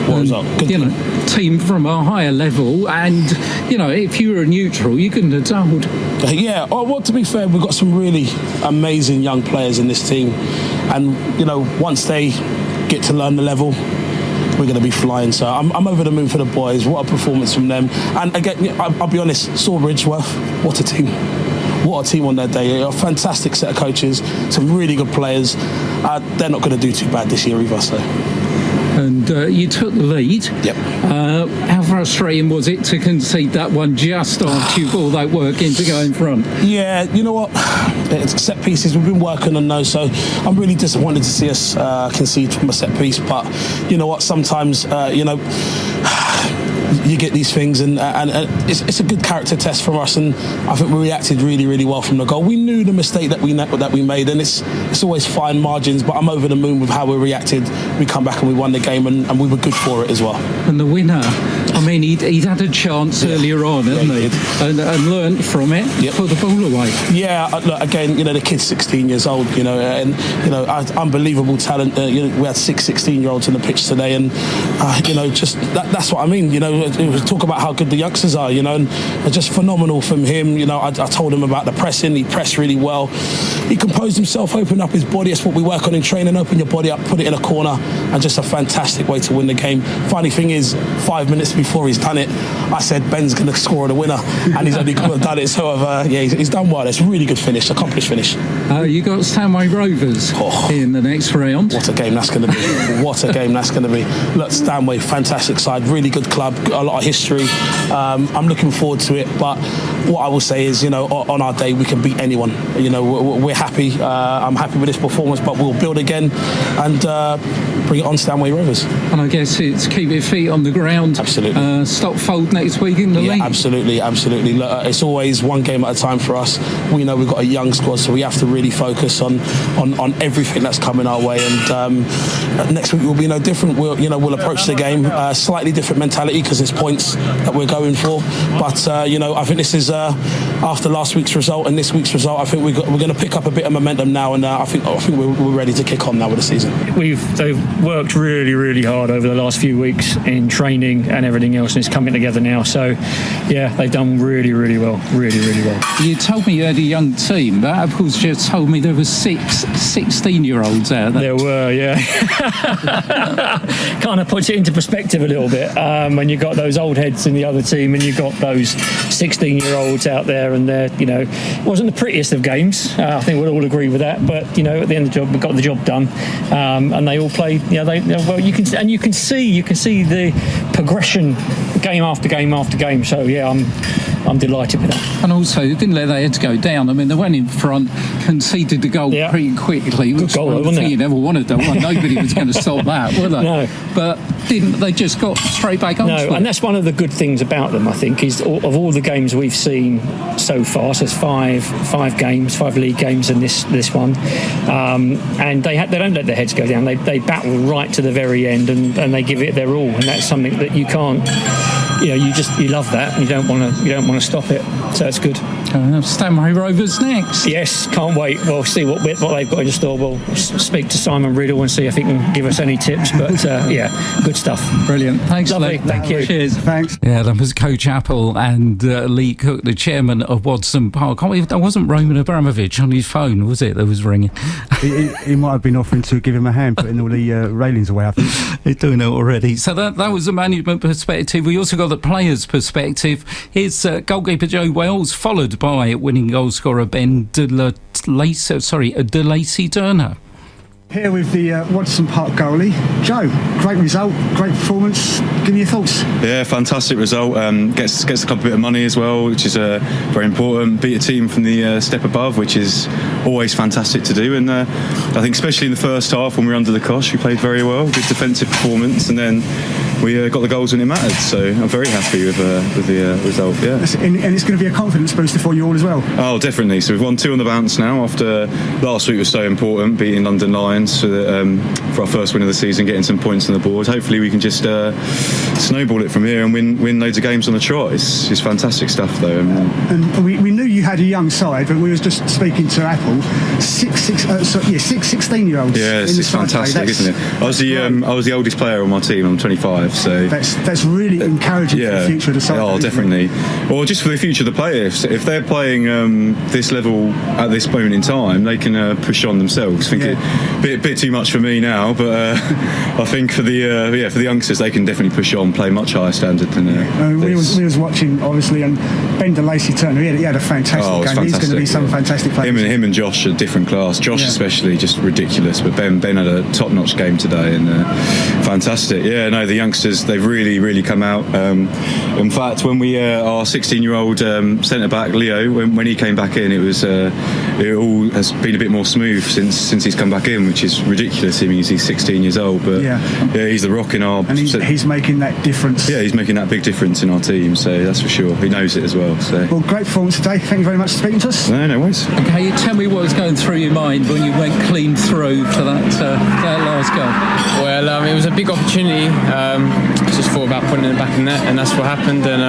Good team from a higher level, and if you were a neutral, you couldn't have told. Yeah, well, to be fair, we've got some really amazing young players in this team, and once they get to learn the level, we're going to be flying. So I'm over the moon for the boys. What a performance from them. And again, I'll be honest, Sawbridgeworth, what a team. What a team on their day. A fantastic set of coaches, some really good players. They're not going to do too bad this year either. So. And you took the lead. Yep. How frustrating was it to concede that one just after you put all that work in to go in front? Yeah, you know what? It's set pieces. We've been working on those, so I'm really disappointed to see us concede from a set piece. But you know what? Sometimes, you get these things, and it's a good character test from us, and I think we reacted really, really well from the goal. We knew the mistake that we made, and it's always fine margins, but I'm over the moon with how we reacted. We come back and we won the game, and we were good for it as well. And the winner, I mean, he'd had a chance earlier on, hadn't he? And learned from it, put the ball away. Yeah, look, again, the kid's 16 years old, and unbelievable talent. We had 6 16-year-olds on the pitch today, and just that's what I mean. Talk about how good the youngsters are, and just phenomenal from him. I told him about the pressing. He pressed really well. He composed himself, opened up his body. That's what we work on in training. Open your body up, put it in a corner, and just a fantastic way to win the game. Funny thing is, 5 minutes before he's done it, I said Ben's going to score the winner, and he's only done it. So he's done well. It's a really good finish, accomplished finish. You got Stanway Rovers in the next round. What a game that's going to be! What a game that's going to be! Look, Stanway, fantastic side, really good club, a lot of history. I'm looking forward to it, but what I will say is, on our day we can beat anyone. We're happy. I'm happy with this performance, but we'll build again and bring it on Stanway Rovers. And I guess it's keep your feet on the ground. Absolutely. Stop fold next week in the league. Absolutely. Look, it's always one game at a time for us. We know we've got a young squad, so we have to really focus on everything that's coming our way. And next week will be no different. We'll approach the game slightly different mentality because it's points that we're going for. But I think this is after last week's result and this week's result. I think we're going to pick up a bit of momentum now, and I think we're ready to kick on now with the season. They've worked really, really hard over the last few weeks in training and everything else, and it's coming together now. So, yeah, they've done really, really well. Really, really well. You told me you had a young team, but Apple's just told me there were 6 16-year-olds out there. There were, yeah. Kind of puts it into perspective a little bit. When you've got those old heads in the other team and you've got those 16-year-olds out there, and they're, it wasn't the prettiest of games. I think we'll all agree with that. But, at the end of the job, we got the job done. And they all played, well, you can see the progression game after game after game. So, yeah, I'm delighted with that. And also, they didn't let their heads go down. I mean, they went in front, conceded the goal pretty quickly. Good goal, wasn't it? You never wanted that one. Nobody was going to stop that, were they? No. But they just got straight back on. No, and that's one of the good things about them, I think, is of all the games we've seen so far, so it's five league games in this one, and they don't let their heads go down. They battle right to the very end, and they give it their all, and that's something that you can't. You love that, and you don't want to stop it. So it's good. Stanway Rovers next. Yes, can't wait. We'll see what they've got in store. We'll speak to Symon Riddle and see if he can give us any tips. But good stuff. Brilliant. Thanks, lovely. Lee. Thank you. Cheers. Thanks. Yeah, that was Coach Apple and Lee Cook, the chairman of Watson Park. That wasn't Roman Abramovich on his phone, was it? That was ringing. he might have been offering to give him a hand, putting all the railings away, I think. He's doing it already. So that was the management perspective. We also got the players' perspective. Here's goalkeeper Joe Wells, followed by winning goal scorer Ben De Lacy Turner. Here with the Watson Park goalie, Joe. Great result, great performance. Give me your thoughts. Yeah, fantastic result. Gets the club a bit of money as well, which is very important. Beat a team from the step above, which is always fantastic to do. And I think especially in the first half when we were under the cosh, we played very well. Good defensive performance, and then we got the goals when it mattered. So I'm very happy with the result. Yeah, and it's going to be a confidence booster for you all as well. Oh, definitely. So we've won 2 on the bounce now. After last week was so important, beating London Lions for our first win of the season, getting some points on the board. Hopefully we can just snowball it from here and win loads of games on the trot. It's fantastic stuff though. And we knew you had a young side, but we was just speaking to Apple. 16-year-olds. Yeah, it's fantastic, isn't it? I was the oldest player on my team. I'm 25, so that's really encouraging for the future of the side. Oh, definitely. Or just for the future of the players. If they're playing this level at this moment in time, they can push on themselves. I think a bit too much for me now, but I think for the youngsters, they can definitely push on, play much higher standard than. We was watching obviously, and Ben DeLacy Turner. He had a fantastic game. Fantastic, he's going to be some fantastic player. Him and Josh are different class. Josh especially just ridiculous, but Ben had a top-notch game today and fantastic. Yeah, no, the youngsters, they've really come out. In fact, when our 16-year-old centre back Leo, when he came back in, it all has been a bit more smooth since he's come back in, which is ridiculous. I mean, he's 16 years old, but he's the rock in our. And he's making that difference. Yeah, he's making that big difference in our team. So that's for sure. He knows it as well. So. Well, great performance today. Thank you very much for speaking to us. No worries. Okay, tell me what was going through your mind when you went clean through for that last goal. Well, it was a big opportunity. Just thought about putting it back in net, and that's what happened. And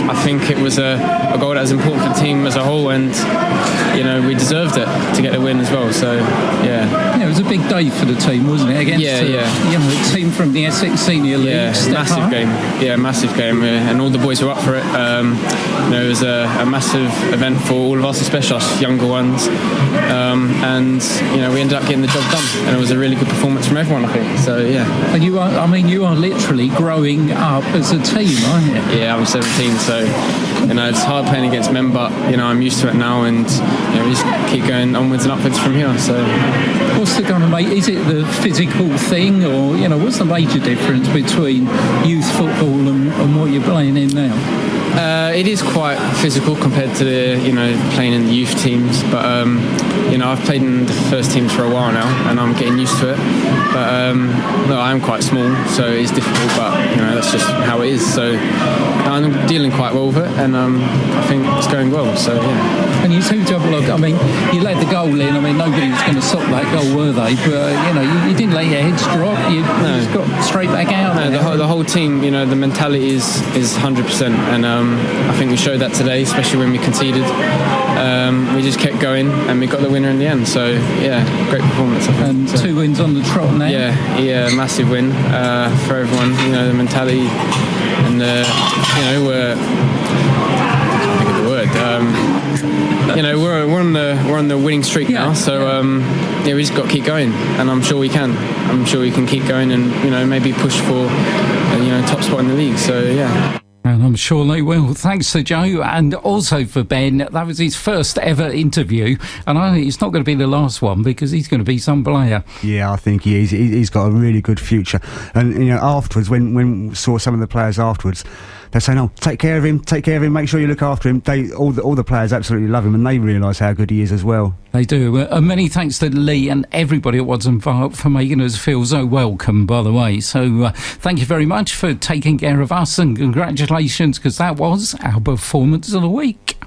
I think it was a goal that was important for the team as a whole, and we deserved it to get the win as well. So yeah, it was a big day for the team, wasn't it? Against a team from the Essex Senior League. Massive game. Yeah, massive game, and all the boys were up for it. It was a massive event for all of us, especially us younger ones. And we ended up getting the job done, and it was a really good performance from everyone, I think. So yeah. And you are literally growing up as a team, aren't you? Yeah, I'm 17, so it's hard playing against men, but I'm used to it now, and we just keep going onwards and upwards from here. So what's the kind of is it the physical thing, or what's the major difference between youth football and what you're playing in now? It is quite physical compared to playing in the youth teams, but I've played in the first teams for a while now, and I'm getting used to it. But I'm quite small, so it's difficult. But that's just how it is. So I'm dealing quite well with it, and I think it's going well. So yeah. And you seem to have you let the goal in. Nobody was going to stop that goal, were they? But you didn't let your heads drop. You just got straight back out. No, the whole team. The mentality is 100%, and I think we showed that today, especially when we conceded. We just kept going, and we got the winner in the end. So yeah, great performance. I think. And 2 wins on the trot now. Yeah, massive win for everyone. The mentality, and we're. I can't think of the word. We're on the winning streak now. So we just got to keep going, and I'm sure we can. I'm sure we can keep going, and maybe push for top spot in the league. So yeah. And I'm sure they will. Thanks to Joe, and also for Ben. That was his first ever interview, and I think it's not going to be the last one, because he's going to be some player. Yeah, I think he is. He's got a really good future. And afterwards, when we saw some of the players afterwards, they're saying, "Oh, take care of him. Make sure you look after him." All the players absolutely love him, and they realise how good he is as well. They do. Many thanks to Lee and everybody at Watson Park for making us feel so welcome, by the way. So thank you very much for taking care of us, and congratulations, because that was our performance of the week.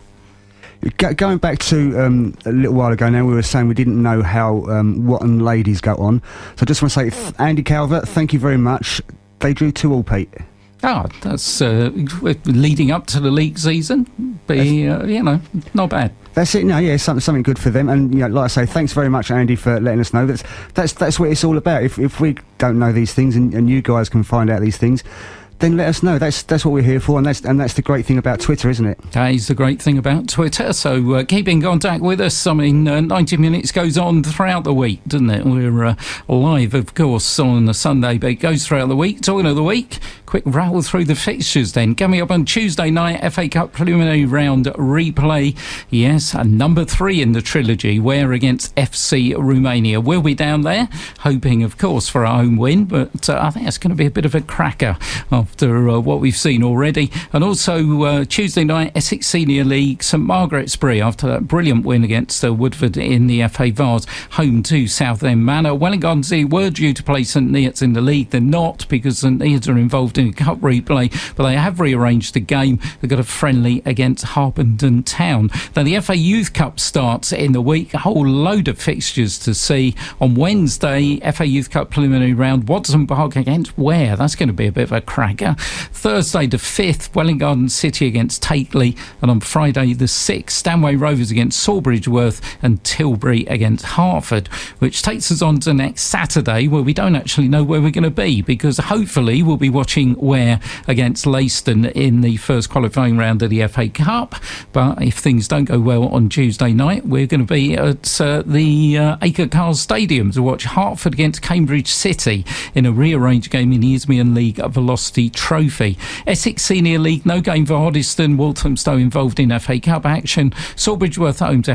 Going back to a little while ago now, we were saying we didn't know how Watton ladies got on. So I just want to say, Andy Calvert, thank you very much. They drew 2-2, Pete. That's leading up to the league season. Not bad. That's it. No, yeah, something good for them. And like I say, thanks very much, Andy, for letting us know. That's what it's all about. If we don't know these things, and you guys can find out these things, then let us know. That's what we're here for, and that's the great thing about Twitter, isn't it? That is the great thing about Twitter. So keep in contact with us. 90 minutes goes on throughout the week, doesn't it? We're live, of course, on a Sunday, but it goes throughout the week. Talking of the week, quick quick rattle through the fixtures then. Coming up on Tuesday night, FA Cup preliminary round replay. Yes, number 3 in the trilogy. We're against FC Romania. We'll be down there, hoping, of course, for our home win, but I think it's going to be a bit of a cracker after what we've seen already. And also Tuesday night, Essex Senior League, St Margaret's-Bury, after that brilliant win against Woodford in the FA Vase, home to Southend Manor. Welwyn Garden were due to play St Neots in the league. They're not, because St Neots are involved in a cup replay, but they have rearranged the game. They've got a friendly against Harpenden Town. Now the FA Youth Cup starts in the week. A whole load of fixtures to see. On Wednesday, FA Youth Cup preliminary round, Watson Park against Ware. That's going to be a bit of a cracker. Thursday the 5th, Welwyn Garden City against Takeley, and on Friday the 6th, Stanway Rovers against Sawbridgeworth and Tilbury against Hertford, which takes us on to next Saturday, where we don't actually know where we're going to be, because hopefully we'll be watching Ware against Leiston in the first qualifying round of the FA Cup. But if things don't go well on Tuesday night, we're going to be at the Acre Cars Stadium to watch Hertford against Cambridge City in a rearranged game in the Isthmian League Velocity Trophy. Essex Senior League, no game for Hoddesdon. Walthamstow involved in FA Cup action. Sawbridgeworth home to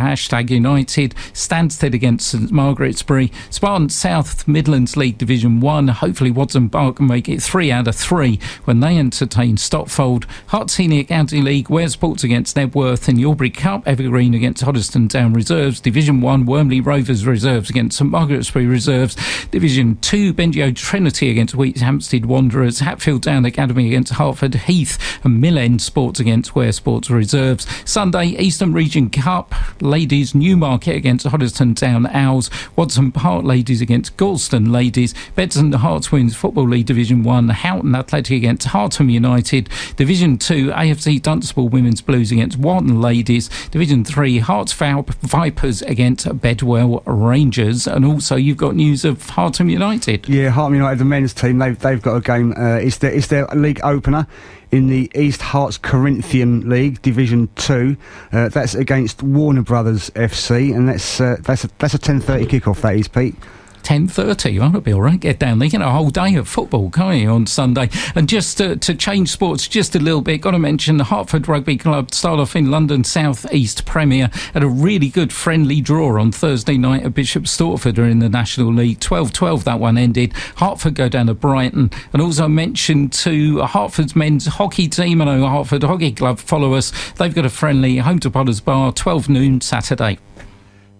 #United. Stansted against St Margaret's-Bury. Spartan South Midlands League Division 1. Hopefully Watson Park can make it 3 out of 3 when they entertain Stotfold. Herts Senior County League, Ware Sports against Nebworth in the Albury Cup. Evergreen against Hoddesdon Town Reserves. Division 1, Wormley Rovers Reserves against St Margaret's-Bury Reserves. Division 2, Bengio Trinity against Wheats Hampstead Wanderers. Hatfield Town Academy against Hertford Heath, and Mill End Sports against Ware Sports Reserves. Sunday, Eastern Region Cup, Ladies Newmarket against Hoddesdon Town Owls. Watson Park Ladies against Galston Ladies. Bedson Hearts Wins Football League Division 1, Houghton Athletic against Hartham United. Division 2, AFC Dunstable Women's Blues against Wharton Ladies. Division 3, Hearts Vipers against Bedwell Rangers. And also you've got news of Hartham United. Yeah, Hartham United, the men's team, they've got a game. It's their league opener in the East Herts Corinthian League Division 2. That's against Warner Brothers FC, and that's a 10:30 kickoff. That is, Pete. 10:30, that'll be all right. Get down there, get a whole day of football, can't you, on Sunday? And just to change sports just a little bit, got to mention the Hertford Rugby Club start off in London South East Premier at a really good friendly draw on Thursday night at Bishop Stortford in the National League. 12-12 that one ended. Hertford go down to Brighton. And also mention to Hertford's men's hockey team, I know Hertford Hockey Club follow us. They've got a friendly home to Potters Bar, 12 noon Saturday.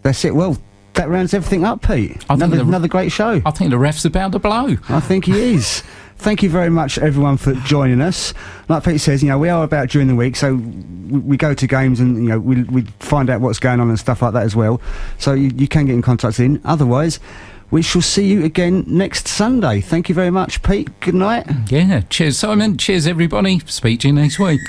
That's it. Well, that rounds everything up, Pete. Another great show. I think the ref's about to blow. I think he is. Thank you very much, everyone, for joining us. Like Pete says, we are about during the week, so we go to games and we find out what's going on and stuff like that as well. So you can get in contact in. Otherwise, we shall see you again next Sunday. Thank you very much, Pete. Good night. Yeah. Cheers, Simon. Cheers, everybody. Speak to you next week.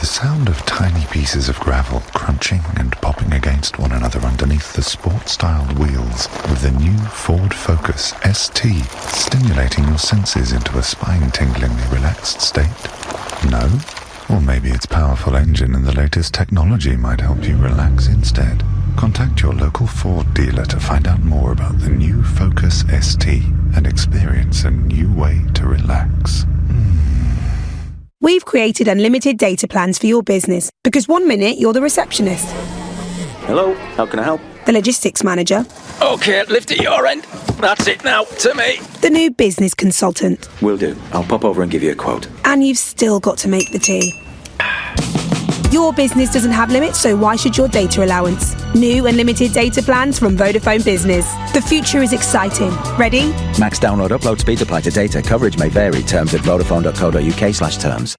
Sound of tiny pieces of gravel crunching and popping against one another underneath the sport-styled wheels of the new Ford Focus ST, stimulating your senses into a spine-tinglingly relaxed state? No? Or maybe its powerful engine and the latest technology might help you relax instead. Contact your local Ford dealer to find out more about the new Focus ST and experience a new way to relax. We've created unlimited data plans for your business because 1 minute you're the receptionist. Hello, how can I help? The logistics manager. Okay, lift at your end. That's it now, to me. The new business consultant. Will do. I'll pop over and give you a quote. And you've still got to make the tea. Your business doesn't have limits, so why should your data allowance? New unlimited data plans from Vodafone Business. The future is exciting. Ready? Max download upload speed apply to data. Coverage may vary. Terms at vodafone.co.uk/terms.